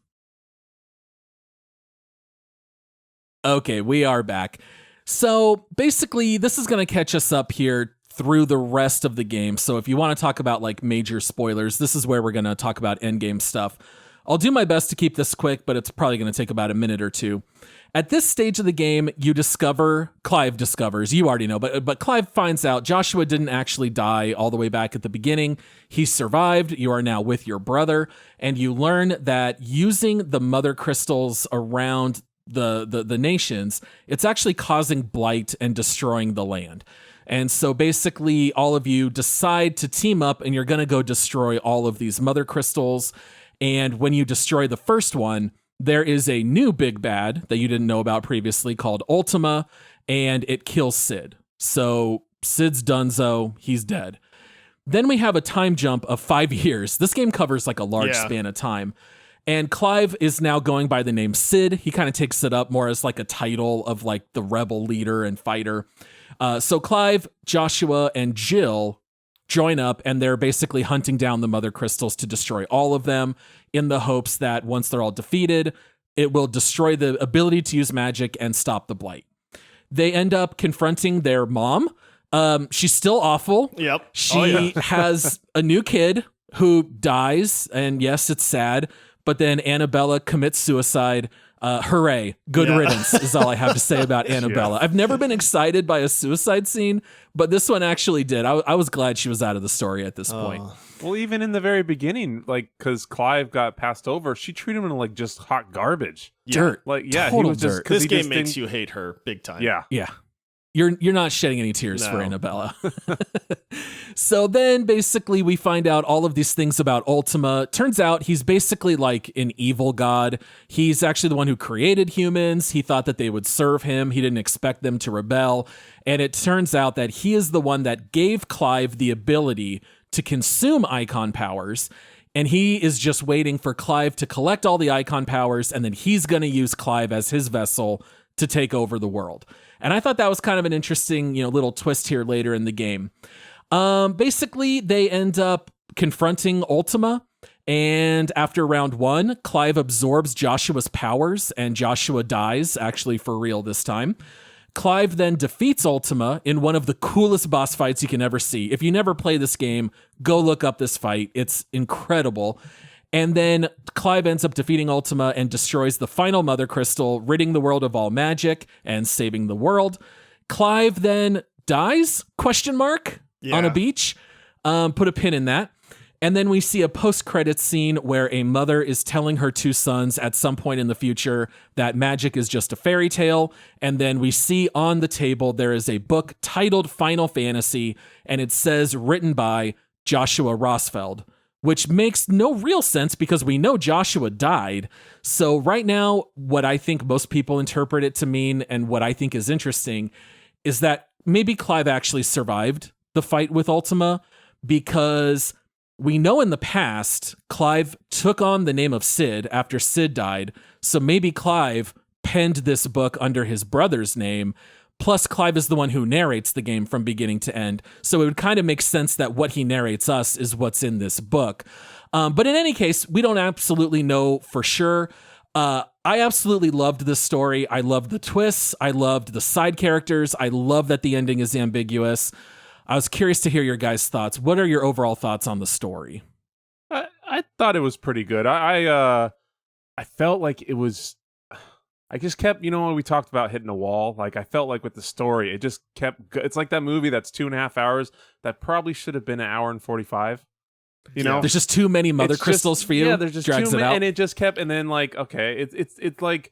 Okay, we are back. So basically, this is going to catch us up here through the rest of the game. So if you want to talk about like major spoilers, this is where we're going to talk about endgame stuff. I'll do my best to keep this quick, but it's probably going to take about a minute or two. At this stage of the game, Clive discovers, you already know, but Clive finds out Joshua didn't actually die all the way back at the beginning. He survived. You are now with your brother, and you learn that using the mother crystals around the nations, it's actually causing blight and destroying the land. And so basically all of you decide to team up, and you're going to go destroy all of these mother crystals. And when you destroy the first one, there is a new big bad that you didn't know about previously called Ultima, and it kills Sid. So Sid's donezo, he's dead. Then we have a time jump of 5 years. This game covers like a large span of time. And Clive is now going by the name Sid. He kind of takes it up more as like a title of like the rebel leader and fighter. So Clive, Joshua, and Jill join up, and they're basically hunting down the mother crystals to destroy all of them in the hopes that once they're all defeated, it will destroy the ability to use magic and stop the blight. They end up confronting their mom. She's still awful. Yep. She has a new kid, who dies, and yes, it's sad, but then Annabella commits suicide. Hooray. Good riddance is all I have to say about Annabella. I've never been excited by a suicide scene, but this one actually did. I was glad she was out of the story at this point. Well, even in the very beginning, like, because Clive got passed over, she treated him like just hot garbage. Dirt. Like, yeah, Total he was just... dirt. This game makes you hate her big time. Yeah. Yeah. You're not shedding any tears for Annabella. So then basically we find out all of these things about Ultima. Turns out he's basically like an evil god. He's actually the one who created humans. He thought that they would serve him. He didn't expect them to rebel. And it turns out that he is the one that gave Clive the ability to consume Eikon powers. And he is just waiting for Clive to collect all the Eikon powers, and then he's going to use Clive as his vessel to take over the world. And I thought that was kind of an interesting, little twist here later in the game. Basically, they end up confronting Ultima, and after round 1, Clive absorbs Joshua's powers, and Joshua dies, actually for real this time. Clive then defeats Ultima in one of the coolest boss fights you can ever see. If you never play this game, go look up this fight. It's incredible. And then Clive ends up defeating Ultima and destroys the final Mother Crystal, ridding the world of all magic and saving the world. Clive then dies, on a beach. Put a pin in that. And then we see a post-credits scene where a mother is telling her 2 sons at some point in the future that magic is just a fairy tale. And then we see on the table there is a book titled Final Fantasy, and it says written by Joshua Rosfeld, which makes no real sense because we know Joshua died. So right now, what I think most people interpret it to mean, and what I think is interesting, is that maybe Clive actually survived the fight with Ultima, because we know in the past, Clive took on the name of Sid after Sid died. So maybe Clive penned this book under his brother's name. Plus, Clive is the one who narrates the game from beginning to end. So it would kind of make sense that what he narrates us is what's in this book. But in any case, we don't absolutely know for sure. I absolutely loved this story. I loved the twists. I loved the side characters. I love that the ending is ambiguous. I was curious to hear your guys' thoughts. What are your overall thoughts on the story? I thought it was pretty good. I felt like it was... I just kept, when we talked about hitting a wall, like I felt like with the story, it just kept, it's like that movie that's 2.5 hours that probably should have been an hour and 45. You know, there's just too many mother crystals for you. Yeah, there's just drags too it many, out. and it just kept, and then like, okay, it's like,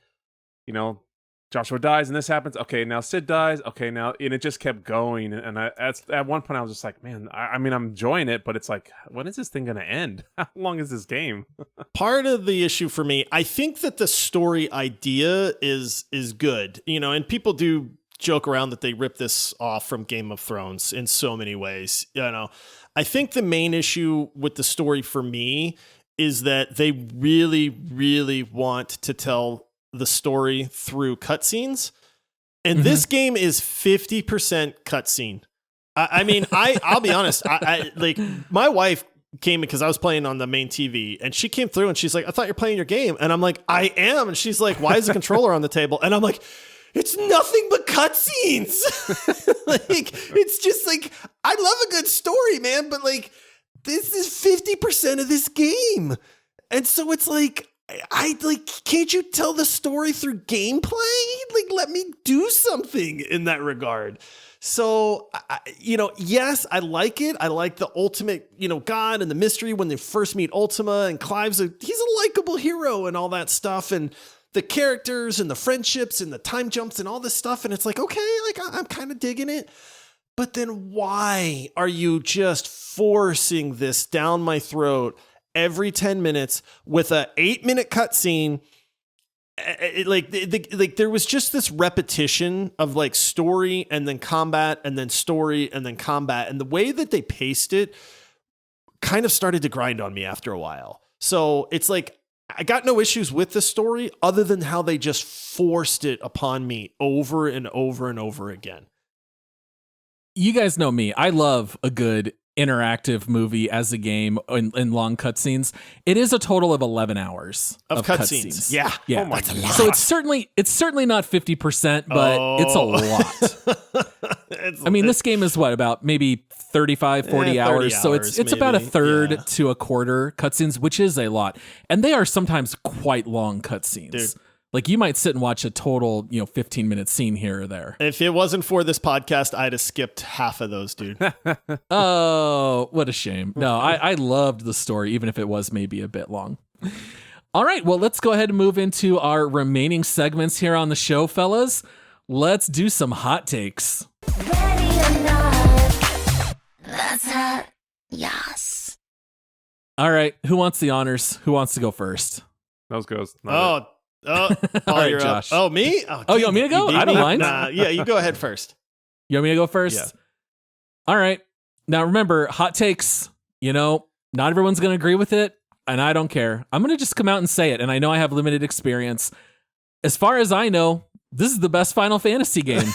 Joshua dies and this happens. Okay, now Sid dies. Okay, now, and it just kept going. And at one point I was just like, man, I'm enjoying it, but it's like, when is this thing going to end? How long is this game? Part of the issue for me, I think that the story idea is good, and people do joke around that they rip this off from Game of Thrones in so many ways. I think the main issue with the story for me is that they really, really want to tell the story through cutscenes, and this game is 50% cutscene. I'll be honest. I like, my wife came because I was playing on the main TV, and she came through and she's like, "I thought you're playing your game," and I'm like, "I am," and she's like, "Why is the controller on the table?" And I'm like, "It's nothing but cutscenes." Like, it's just like, I love a good story, man, but like, this is 50% of this game, and so it's like, can't you tell the story through gameplay? Like, let me do something in that regard. So, yes, I like it. I like the ultimate, God and the mystery when they first meet Ultima, and he's a likable hero and all that stuff, and the characters and the friendships and the time jumps and all this stuff. And it's like, okay, like I'm kind of digging it. But then why are you just forcing this down my throat every 10 minutes with a 8-minute cutscene? Like there was just this repetition of like story and then combat and then story and then combat. And the way that they paced it kind of started to grind on me after a while. So it's like, I got no issues with the story other than how they just forced it upon me over and over and over again. You guys know me. I love a good interactive movie as a game in long cutscenes. It is a total of 11 hours of cutscenes. Yeah. Yeah. Oh my God. So it's certainly not 50%, but it's a lot. I mean, this game is what, about maybe 35, 40 30 hours. So it's about a maybe. third Yeah. to a quarter cutscenes, which is a lot. And they are sometimes quite long cutscenes. Dude. Like you might sit and watch a total, 15-minute scene here or there. If it wasn't for this podcast, I'd have skipped half of those, dude. Oh, what a shame. No, I loved the story, even if it was maybe a bit long. All right, well, let's go ahead and move into our remaining segments here on the show, fellas. Let's do some hot takes. Ready or not, that's hot. Yes. All right, who wants the honors? Who wants to go first? Those goes. Not it. Paul, right, you're Josh. up. Oh, me? Oh, you want me to go? beat I don't me? mind. Nah, yeah, you go ahead first. You want me to go first? Yeah. All right. Now remember, hot takes, not everyone's going to agree with it, and I don't care. I'm going to just come out and say it, and I know I have limited experience. As far as I know, this is the best Final Fantasy game.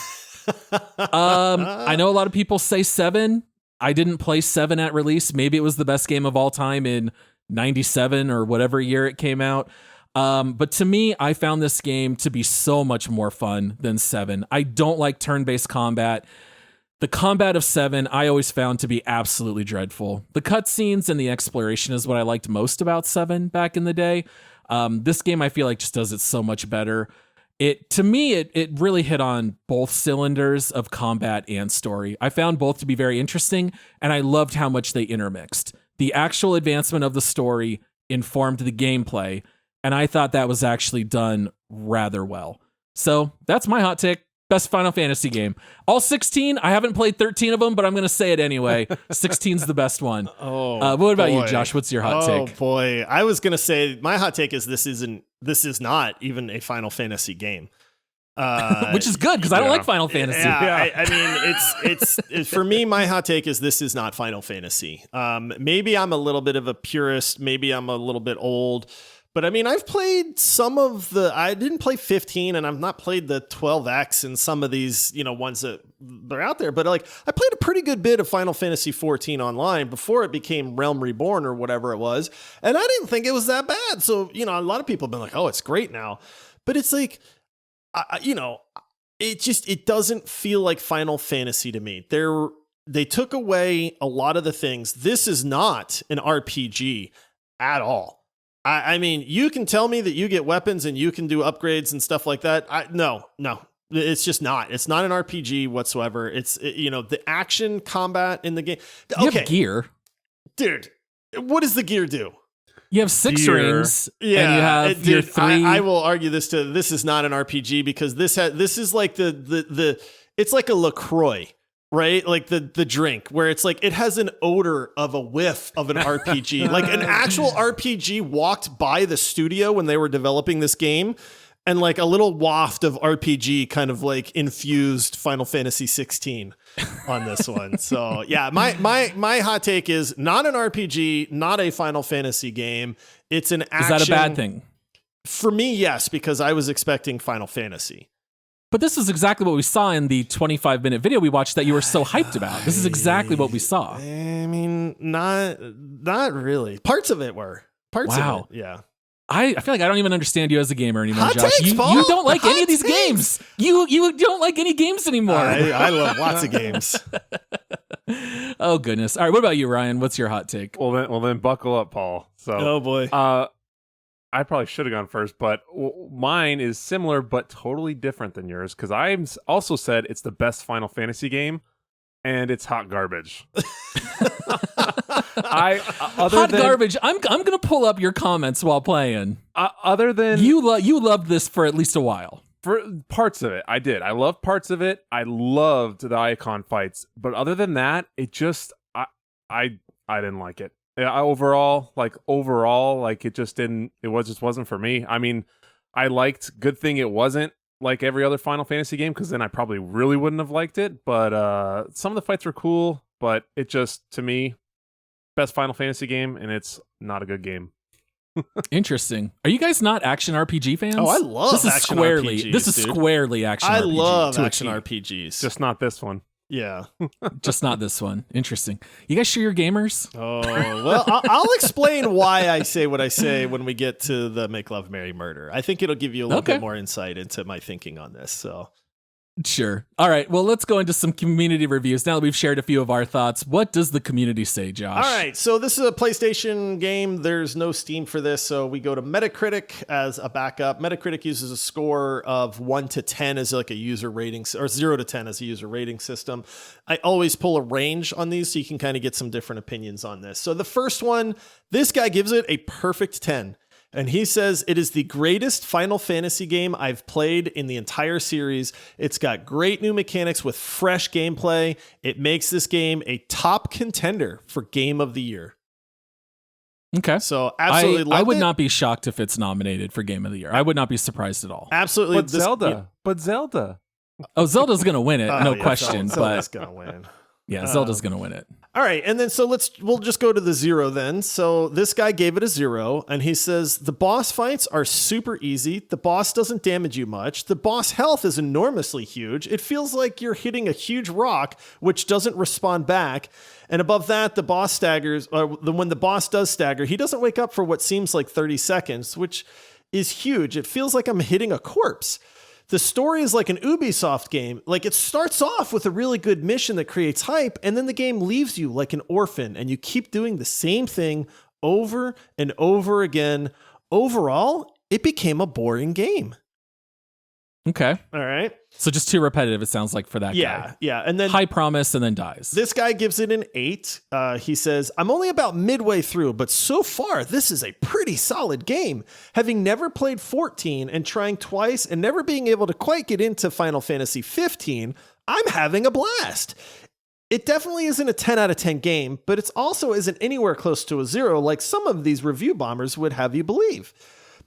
I know a lot of people say 7. I didn't play 7 at release. Maybe it was the best game of all time in 97 or whatever year it came out. But to me, I found this game to be so much more fun than 7. I don't like turn-based combat. The combat of 7, I always found to be absolutely dreadful. The cutscenes and the exploration is what I liked most about 7 back in the day. This game, I feel like, just does it so much better. To me, it really hit on both cylinders of combat and story. I found both to be very interesting, and I loved how much they intermixed. The actual advancement of the story informed the gameplay, and I thought that was actually done rather well. So that's my hot take. Best Final Fantasy game. All 16, I haven't played 13 of them, but I'm going to say it anyway. 16's the best one. What about you, Josh? What's your hot take? Oh, boy. I was going to say, my hot take is this is not even a Final Fantasy game. Which is good, because I don't like Final Fantasy. Yeah, I mean, it's for me, my hot take is this is not Final Fantasy. Maybe I'm a little bit of a purist. Maybe I'm a little bit old. But I mean, I've played I didn't play 15, and I've not played the 12X and some of these, ones that they're out there. But like, I played a pretty good bit of Final Fantasy 14 online before it became Realm Reborn or whatever it was. And I didn't think it was that bad. So, a lot of people have been like, oh, it's great now. But it's like, it doesn't feel like Final Fantasy to me. They took away a lot of the things. This is not an RPG at all. I mean, you can tell me that you get weapons and you can do upgrades and stuff like that. No, it's just not. It's not an RPG whatsoever. It's, the action combat in the game. You have gear. Dude, what does the gear do? You have 6 rings, and you have your 3. I will argue this is not an RPG because this is like it's like a LaCroix. Right? Like the drink where it's like, it has an odor of a whiff of an RPG. Like an actual RPG walked by the studio when they were developing this game, and like a little waft of RPG kind of like infused Final Fantasy 16 on this one. So yeah, my hot take is not an RPG, not a Final Fantasy game. It's an action. Is that a bad thing? For me, yes, because I was expecting Final Fantasy. But this is exactly what we saw in the 25-minute video we watched that you were so hyped about. This is exactly what we saw. I mean, not really. Parts of it were. Parts of it, yeah. I feel like I don't even understand you as a gamer anymore, Hot Josh. takes, You Paul. don't like any of these Hot games. You don't like any games anymore. I love lots of games. Oh, goodness. All right, what about you, Ryan? What's your hot take? Well then, buckle up, Paul. So, Oh, boy. I probably should have gone first, but mine is similar but totally different than yours because I also said it's the best Final Fantasy game, and it's hot garbage. Garbage. I'm gonna pull up your comments while playing. Other than you loved this for at least a while. For parts of it, I did. I loved parts of it. I loved the Icon fights, but other than that, it just I didn't like it. Yeah, overall, it just didn't. Just wasn't for me. I mean, I liked. Good thing it wasn't like every other Final Fantasy game, because then I probably really wouldn't have liked it. But some of the fights were cool, but it just, to me, best Final Fantasy game, and it's not a good game. Interesting. Are you guys not action RPG fans? Oh, I love this is action squarely. RPGs, This is dude. squarely action. I RPG love to a action T. RPGs. Just not this one. Yeah. Just not this one. Interesting. You guys sure you're gamers? Oh, well, I'll explain why I say what I say when we get to the Make Love, Marry, Murder. I think it'll give you a little bit more insight into my thinking on this. So, Sure. All right. Well, let's go into some community reviews. Now that we've shared a few of our thoughts, what does the community say, Josh? All right, so this is a PlayStation game. There's no Steam for this, so we go to Metacritic as a backup. Metacritic uses a score of 1 to 10 as like a user rating, or 0 to 10 as a user rating system. I always pull a range on these so you can kind of get some different opinions on this. So the first one, this guy gives it a perfect 10. And he says, it is the greatest Final Fantasy game I've played in the entire series. It's got great new mechanics with fresh gameplay. It makes this game a top contender for Game of the Year. Okay. So absolutely loved I would it. not be shocked if it's nominated for Game of the Year. I would not be surprised at all. Absolutely. But Zelda. Oh, Zelda's going to win it, no yeah, question. Zelda's But going to win. yeah, Zelda's going to win it. All right, and then we'll just go to the 0 then. So this guy gave it a 0, and he says the boss fights are super easy. The boss doesn't damage you much. The boss health is enormously huge. It feels like you're hitting a huge rock, which doesn't respond back. And above that, the boss staggers. When the boss does stagger, he doesn't wake up for what seems like 30 seconds, which is huge. It feels like I'm hitting a corpse. The story is like an Ubisoft game. Like, it starts off with a really good mission that creates hype, and then the game leaves you like an orphan, and you keep doing the same thing over and over again. Overall, it became a boring game. Okay. All right. So just too repetitive, it sounds like, for that guy. Yeah. And then High promise and then dies. this guy gives it an 8. He says, I'm only about midway through, but so far, this is a pretty solid game. Having never played 14 and trying twice and never being able to quite get into Final Fantasy 15, I'm having a blast. It definitely isn't a 10 out of 10 game, but it also isn't anywhere close to a 0 like some of these review bombers would have you believe.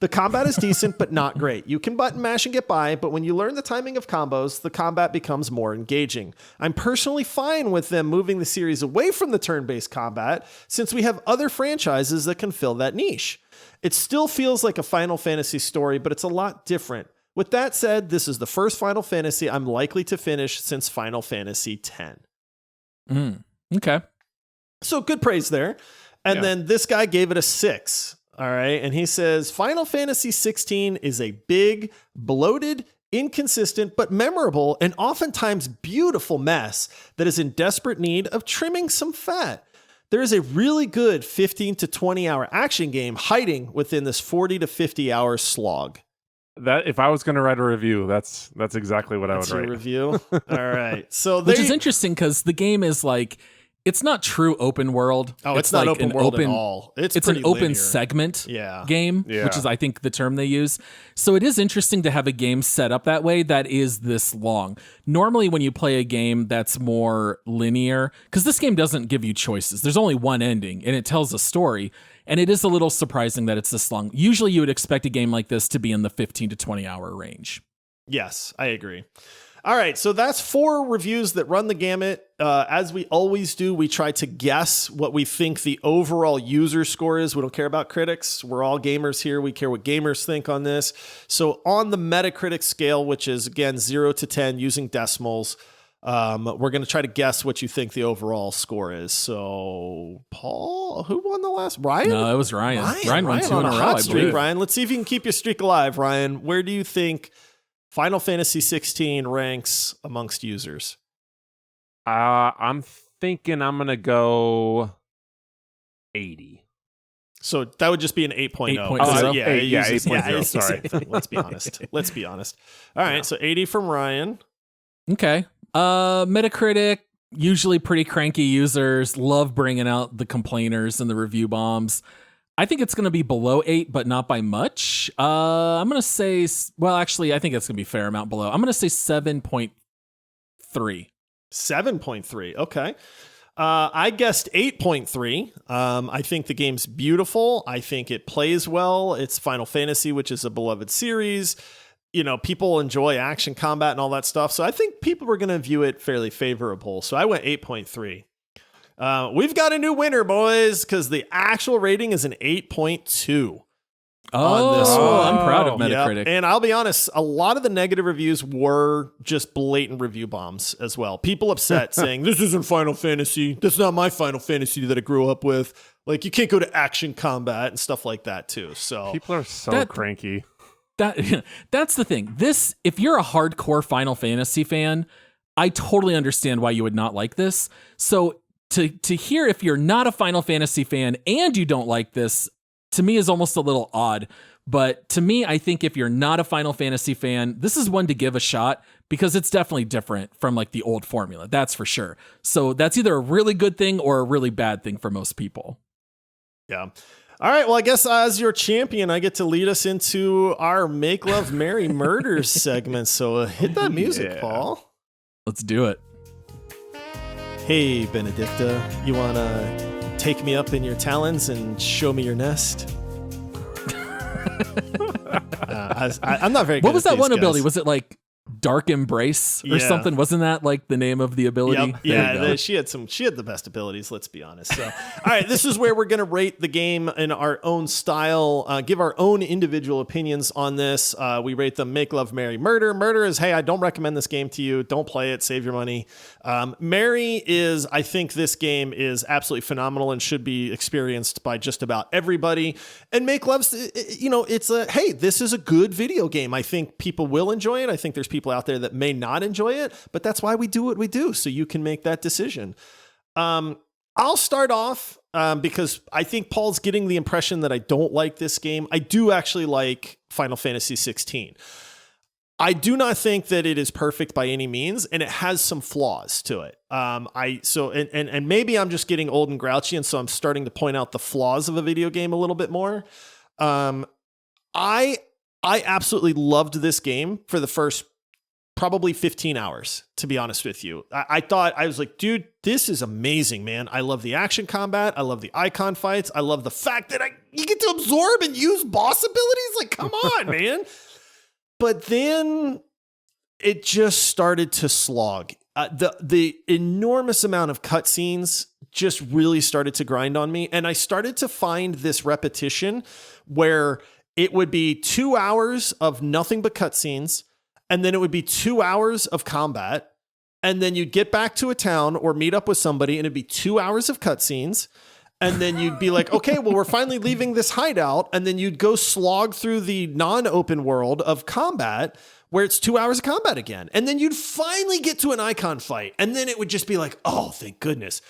The combat is decent, but not great. You can button mash and get by, but when you learn the timing of combos, the combat becomes more engaging. I'm personally fine with them moving the series away from the turn-based combat, since we have other franchises that can fill that niche. It still feels like a Final Fantasy story, but it's a lot different. With that said, this is the first Final Fantasy I'm likely to finish since Final Fantasy X. Okay. So good praise there. And then this guy gave it a 6. All right. And he says, Final Fantasy 16 is a big, bloated, inconsistent, but memorable and oftentimes beautiful mess that is in desperate need of trimming some fat. There is a really good 15 to 20 hour action game hiding within this 40 to 50 hour slog. That if I was going to write a review, that's exactly what I would That's your write. review. All right. So Which is interesting because the game is like, it's not true open world. Oh, it's not like open world at all. It's an pretty open linear. segment Yeah. game, Yeah. which is, I think, the term they use. So it is interesting to have a game set up that way that is this long. Normally, when you play a game that's more linear, because this game doesn't give you choices. There's only one ending, and it tells a story. And it is a little surprising that it's this long. Usually, you would expect a game like this to be in the 15 to 20 hour range. Yes, I agree. All right, so that's 4 reviews that run the gamut. As we always do, we try to guess what we think the overall user score is. We don't care about critics. We're all gamers here. We care what gamers think on this. So on the Metacritic scale, which is, again, 0 to 10 using decimals, we're going to try to guess what you think the overall score is. So, Paul, who won the last? Ryan? No, it was Ryan. Ryan won 2 on in a a row, hot I streak, believe. Ryan. Let's see if you can keep your streak alive, Ryan. Where do you think Final Fantasy 16 ranks amongst users? I'm thinking I'm going to go 80. So that would just be an 8.0. 8.0. Oh, Yeah, it yeah, uses- 8.0, it's the sorry. same thing. Let's be honest. Let's be honest. All right, so 80 from Ryan. Okay. Metacritic, usually pretty cranky users, love bringing out the complainers and the review bombs. I think it's going to be below 8, but not by much. I'm going to say, well, actually, I think it's going to be a fair amount below. I'm going to say 7.3. 7.3. Okay. I guessed 8.3. I think the game's beautiful. I think it plays well. It's Final Fantasy, which is a beloved series. You know, people enjoy action combat and all that stuff. So I think people are going to view it fairly favorable. So I went 8.3. We've got a new winner, boys, because the actual rating is an 8.2. On this one. I'm proud of Yep. Metacritic. And I'll be honest, a lot of the negative reviews were just blatant review bombs as well. People upset saying, this isn't Final Fantasy. That's not my Final Fantasy that I grew up with. Like, you can't go to action combat and stuff like that, too. So People are so cranky. That's the thing. This, if you're a hardcore Final Fantasy fan, I totally understand why you would not like this. So to hear if you're not a Final Fantasy fan and you don't like this, to me is almost a little odd. But to me, I think if you're not a Final Fantasy fan, this is one to give a shot because it's definitely different from like the old formula. That's for sure. So that's either a really good thing or a really bad thing for most people. Yeah. All right. Well, I guess as your champion, I get to lead us into our Make Love Marry Murder segment. So hit that music, Paul. Let's do it. Hey, Benedicta, you want to take me up in your talons and show me your nest? I'm not very good. What was at that these one guys. ability? Was it like Dark Embrace or Yeah. something? Wasn't that like the name of the ability? Yep. There you go. She had the best abilities, let's be honest. So, all right, this is where we're going to rate the game in our own style, give our own individual opinions on this. We rate them Make Love, Marry, Murder. Murder is, hey, I don't recommend this game to you. Don't play it. Save your money. Marry is, I think this game is absolutely phenomenal and should be experienced by just about everybody. And Make Love's, it's hey, this is a good video game. I think people will enjoy it. I think there's people out there that may not enjoy it, but that's why we do what we do. So you can make that decision. I'll start off because I think Paul's getting the impression that I don't like this game. I do actually like Final Fantasy 16. I do not think that it is perfect by any means, and it has some flaws to it. And maybe I'm just getting old and grouchy, and so I'm starting to point out the flaws of a video game a little bit more. I absolutely loved this game for the first probably 15 hours, to be honest with you. I was like, dude, this is amazing, man. I love the action combat. I love the icon fights. I love the fact that you get to absorb and use boss abilities. Like, come on, man. But then it just started to slog. The enormous amount of cutscenes just really started to grind on me. And I started to find this repetition where it would be 2 hours of nothing but cutscenes, and then it would be 2 hours of combat, and then you'd get back to a town or meet up with somebody, and it'd be 2 hours of cutscenes. And then you'd be like, okay, well, we're finally leaving this hideout. And then you'd go slog through the non-open world of combat where it's 2 hours of combat again. And then you'd finally get to an icon fight. And then it would just be like, oh, thank goodness.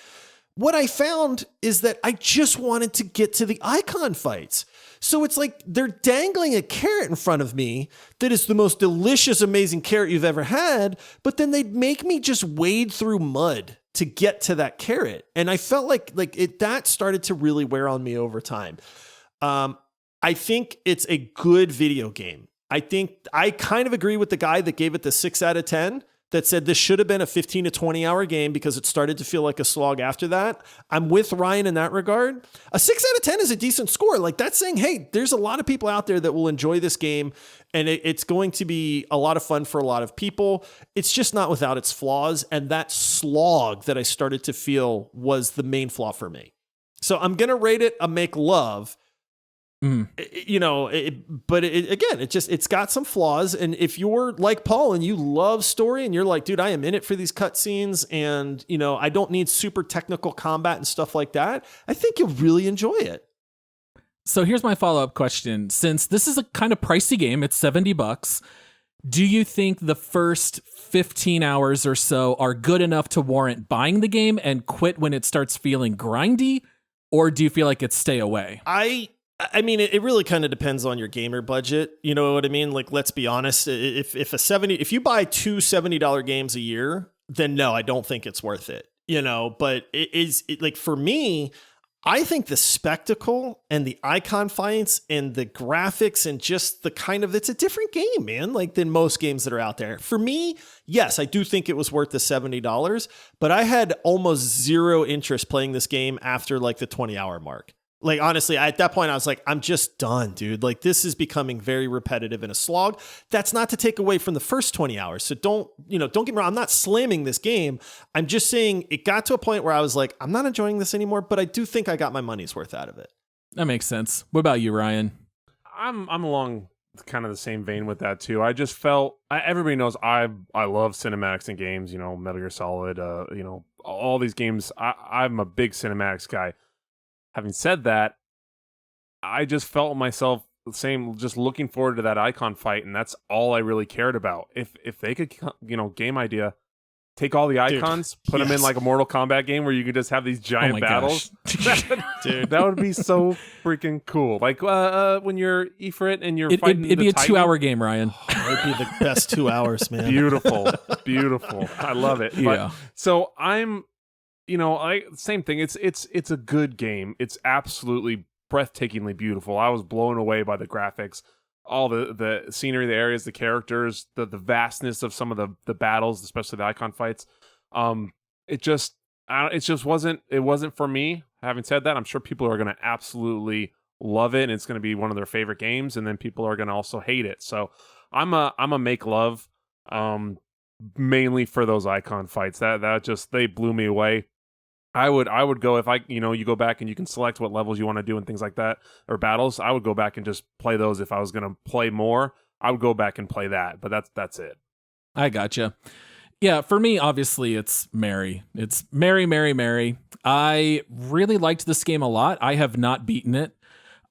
What I found is that I just wanted to get to the icon fights. So it's like they're dangling a carrot in front of me that is the most delicious, amazing carrot you've ever had. But then they'd make me just wade through mud to get to that carrot. And I felt like that started to really wear on me over time. I think it's a good video game. I think I kind of agree with the guy that gave it the 6 out of 10 that said this should have been a 15 to 20 hour game because it started to feel like a slog after that. I'm with Ryan in that regard. A 6 out of 10 is a decent score. Like that's saying, hey, there's a lot of people out there that will enjoy this game and it's going to be a lot of fun for a lot of people. It's just not without its flaws. And that slog that I started to feel was the main flaw for me. So I'm going to rate it a Make Love. Again, it's got some flaws. And if you're like Paul and you love story and you're like, dude, I am in it for these cutscenes and, I don't need super technical combat and stuff like that, I think you'll really enjoy it. So here's my follow-up question. Since this is a kind of pricey game, it's $70, do you think the first 15 hours or so are good enough to warrant buying the game and quit when it starts feeling grindy? Or do you feel like it's stay away? I mean, it really kind of depends on your gamer budget. You know what I mean? Like, let's be honest. If you buy two $70 games a year, then no, I don't think it's worth it. But like for me, I think the spectacle and the icon fights and the graphics and just the it's a different game, man, like than most games that are out there. For me, yes, I do think it was worth the $70, but I had almost zero interest playing this game after like the 20-hour mark. Like, honestly, at that point, I was like, I'm just done, dude. Like, this is becoming very repetitive and a slog. That's not to take away from the first 20 hours. So don't get me wrong. I'm not slamming this game. I'm just saying it got to a point where I was like, I'm not enjoying this anymore, but I do think I got my money's worth out of it. That makes sense. What about you, Ryan? I'm along kind of the same vein with that too. I just felt everybody knows I love cinematics in games, Metal Gear Solid, all these games. I'm a big cinematics guy. Having said that, I just felt myself same, just looking forward to that icon fight, and that's all I really cared about. If they could, game idea, take all the icons, put them in like a Mortal Kombat game where you could just have these giant battles. Dude, that would be so freaking cool. Like when you're Ifrit and you're fighting it'd be a Titan. 2-hour game, Ryan. It'd be the best 2 hours, man. Beautiful. I love it. But, so I'm, same thing. It's a good game. It's absolutely breathtakingly beautiful. I was blown away by the graphics, all the scenery, the areas, the characters, the vastness of some of the battles, especially the icon fights. It just wasn't for me. Having said that, I'm sure people are going to absolutely love it, and it's going to be one of their favorite games, and then people are going to also hate it. So I'm a make love, mainly for those icon fights. That just, they blew me away. I would go, if you go back and you can select what levels you want to do and things like that, or battles, I would go back and just play those. If I was going to play more, I would go back and play that, but that's it. I gotcha. Yeah, for me, obviously, it's Mary. It's Mary, Mary, Mary. I really liked this game a lot. I have not beaten it.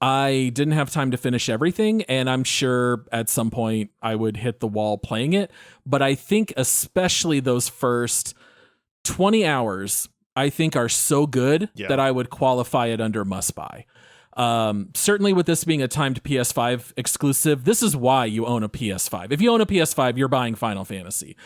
I didn't have time to finish everything, and I'm sure at some point I would hit the wall playing it. But I think especially those first 20 hours, I think are so good that I would qualify it under must buy. Certainly with this being a timed PS5 exclusive, this is why you own a PS5. If you own a PS5, you're buying Final Fantasy.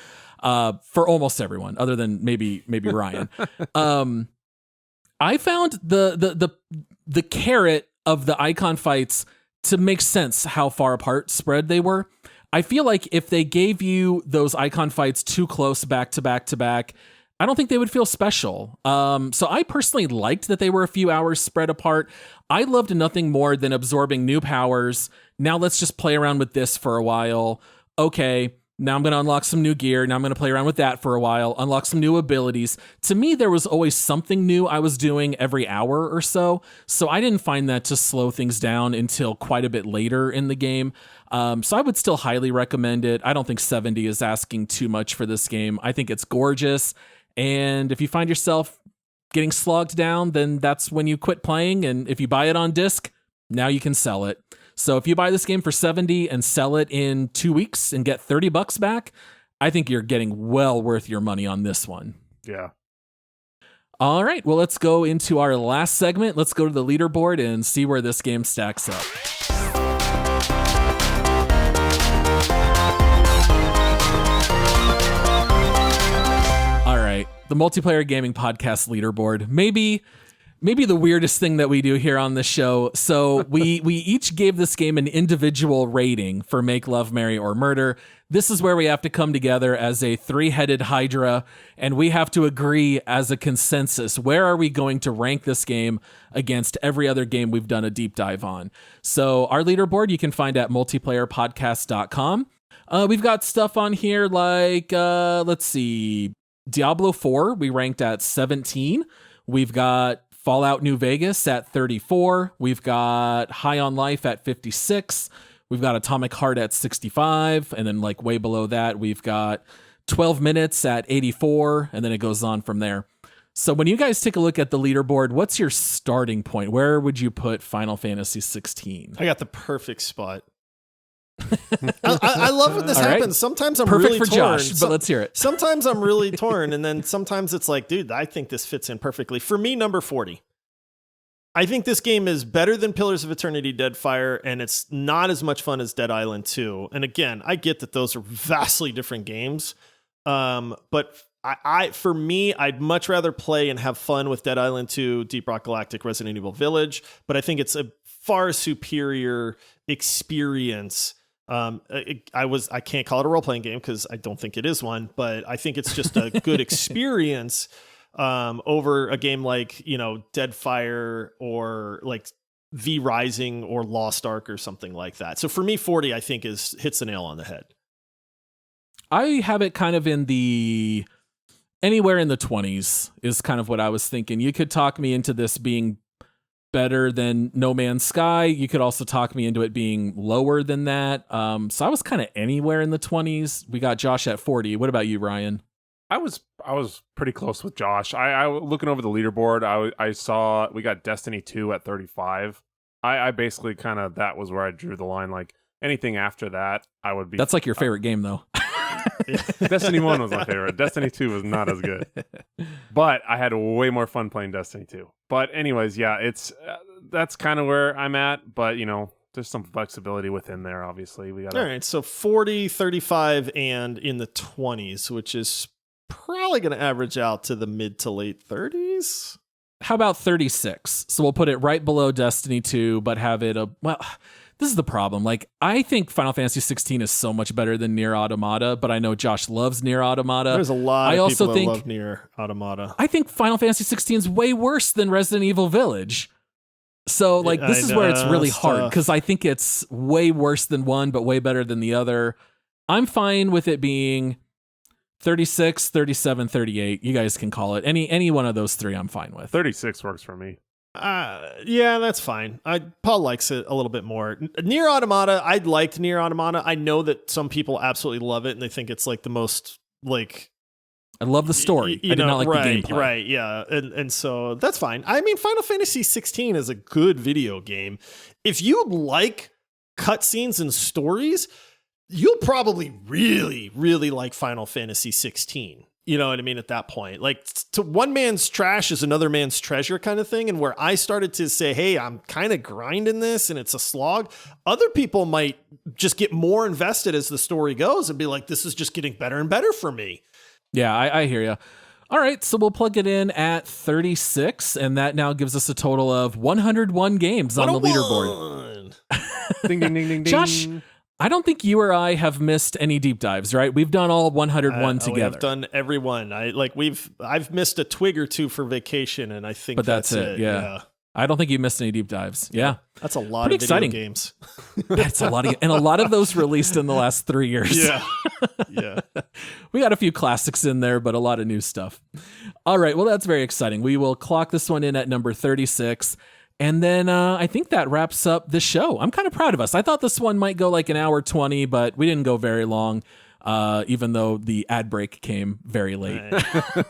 For almost everyone, other than maybe Ryan. I found the carrot of the icon fights to make sense how far apart spread they were. I feel like if they gave you those icon fights too close back to back to back, I don't think they would feel special. So I personally liked that they were a few hours spread apart. I loved nothing more than absorbing new powers. Now let's just play around with this for a while. Okay, now I'm going to unlock some new gear. Now I'm going to play around with that for a while, unlock some new abilities. To me, there was always something new I was doing every hour or so. So I didn't find that to slow things down until quite a bit later in the game. So I would still highly recommend it. I don't think 70 is asking too much for this game. I think it's gorgeous. And if you find yourself getting slogged down, then that's when you quit playing. And if you buy it on disc, now you can sell it. So if you buy this game for 70 and sell it in 2 weeks and get $30 back, I think you're getting well worth your money on this one. Yeah. All right. Well, let's go into our last segment. Let's go to the leaderboard and see where this game stacks up. The Multiplayer Gaming Podcast leaderboard. Maybe the weirdest thing that we do here on the show. So we each gave this game an individual rating for Make Love, Marry, or Murder. This is where we have to come together as a three-headed hydra, and we have to agree as a consensus. Where are we going to rank this game against every other game we've done a deep dive on? So our leaderboard you can find at multiplayerpodcast.com. We've got stuff on here like, let's see, Diablo 4, we ranked at 17. We've got Fallout New Vegas at 34. We've got High on Life at 56. We've got Atomic Heart at 65. And then like way below that, we've got 12 Minutes at 84. And then it goes on from there. So when you guys take a look at the leaderboard, what's your starting point? Where would you put Final Fantasy 16? I got the perfect spot. I love when this All happens. right. Sometimes I'm Perfect really for torn. Josh, but let's hear it. Sometimes I'm really torn, and then sometimes it's like, dude, I think this fits in perfectly. For me, number 40. I think this game is better than Pillars of Eternity, Deadfire, and it's not as much fun as Dead Island 2. And again, I get that those are vastly different games, but for me, I'd much rather play and have fun with Dead Island 2, Deep Rock Galactic, Resident Evil Village, but I think it's a far superior experience. I can't call it a role-playing game because I don't think it is one, but I think it's just a good experience over a game like, Deadfire or like V Rising or Lost Ark or something like that. So for me, 40, I think hits the nail on the head. I have it kind of anywhere in the 20s is kind of what I was thinking. You could talk me into this being better than No Man's Sky. You could also talk me into it being lower than that. So I was kind of anywhere in the 20s. We got Josh at 40. What about you, Ryan? I was pretty close with Josh. I looking over the leaderboard, I saw we got Destiny 2 at 35. I basically kind of, that was where I drew the line. Like anything after that, I would be. That's like your favorite game, though. Destiny 1 was my favorite. Destiny 2 was not as good. But I had way more fun playing Destiny 2. But anyways, yeah, it's that's kind of where I'm at. But, there's some flexibility within there, obviously. We got All right, so 40, 35, and in the 20s, which is probably going to average out to the mid to late 30s. How about 36? So we'll put it right below Destiny 2, but have it this is the problem. Like, I think Final Fantasy 16 is so much better than Nier Automata, but I know Josh loves Nier Automata. There's a lot I of also people think, that love Nier Automata. I think Final Fantasy 16 is way worse than Resident Evil Village. So, like, this is where it's really hard, because I think it's way worse than one, but way better than the other. I'm fine with it being 36, 37, 38. You guys can call it. Any one of those three I'm fine with. 36 works for me. Yeah, that's fine. Paul likes it a little bit more. Nier Automata, I liked Nier Automata. I know that some people absolutely love it, and they think it's like the most, like... I love the story. I did not like the gameplay. Right, yeah. And so that's fine. I mean, Final Fantasy 16 is a good video game. If you like cutscenes and stories, you'll probably really, really like Final Fantasy 16. You know what I mean? At that point, like, to one man's trash is another man's treasure kind of thing. And where I started to say, hey, I'm kind of grinding this and it's a slog, other people might just get more invested as the story goes and be like, this is just getting better and better for me. Yeah, I hear you. All right, so we'll plug it in at 36, and that now gives us a total of 101 games on the leaderboard. Ding, ding, ding, ding, ding. Josh, I don't think you or I have missed any deep dives, right? We've done all 101 together. I've done every one. I've missed a twig or two for vacation, and I think that's it. Yeah. I don't think you missed any deep dives. Yeah. That's a lot Pretty of video exciting games. That's a lot and a lot of those released in the last 3 years. Yeah. Yeah. We got a few classics in there, but a lot of new stuff. All right. Well, that's very exciting. We will clock this one in at number 36. And then I think that wraps up the show. I'm kind of proud of us. I thought this one might go like an hour 20, but we didn't go very long. Even though the ad break came very late. Right.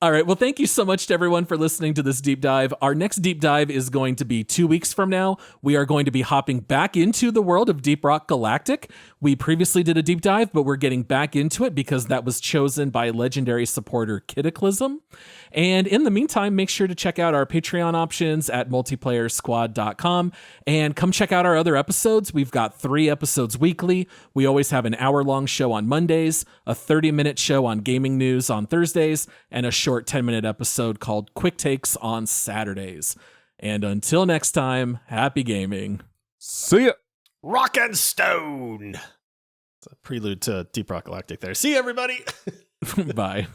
All right. Well, thank you so much to everyone for listening to this deep dive. Our next deep dive is going to be 2 weeks from now. We are going to be hopping back into the world of Deep Rock Galactic. We previously did a deep dive, but we're getting back into it because that was chosen by legendary supporter Kitaclysm. And in the meantime, make sure to check out our Patreon options at multiplayersquad.com and come check out our other episodes. We've got 3 episodes weekly. We always have an hour-long show on Mondays, a 30-minute show on gaming news on Thursdays, and a short 10-minute episode called Quick Takes on Saturdays. And until next time, happy gaming. See ya. Rock and Stone. It's a prelude to Deep Rock Galactic there. See you, everybody. Bye.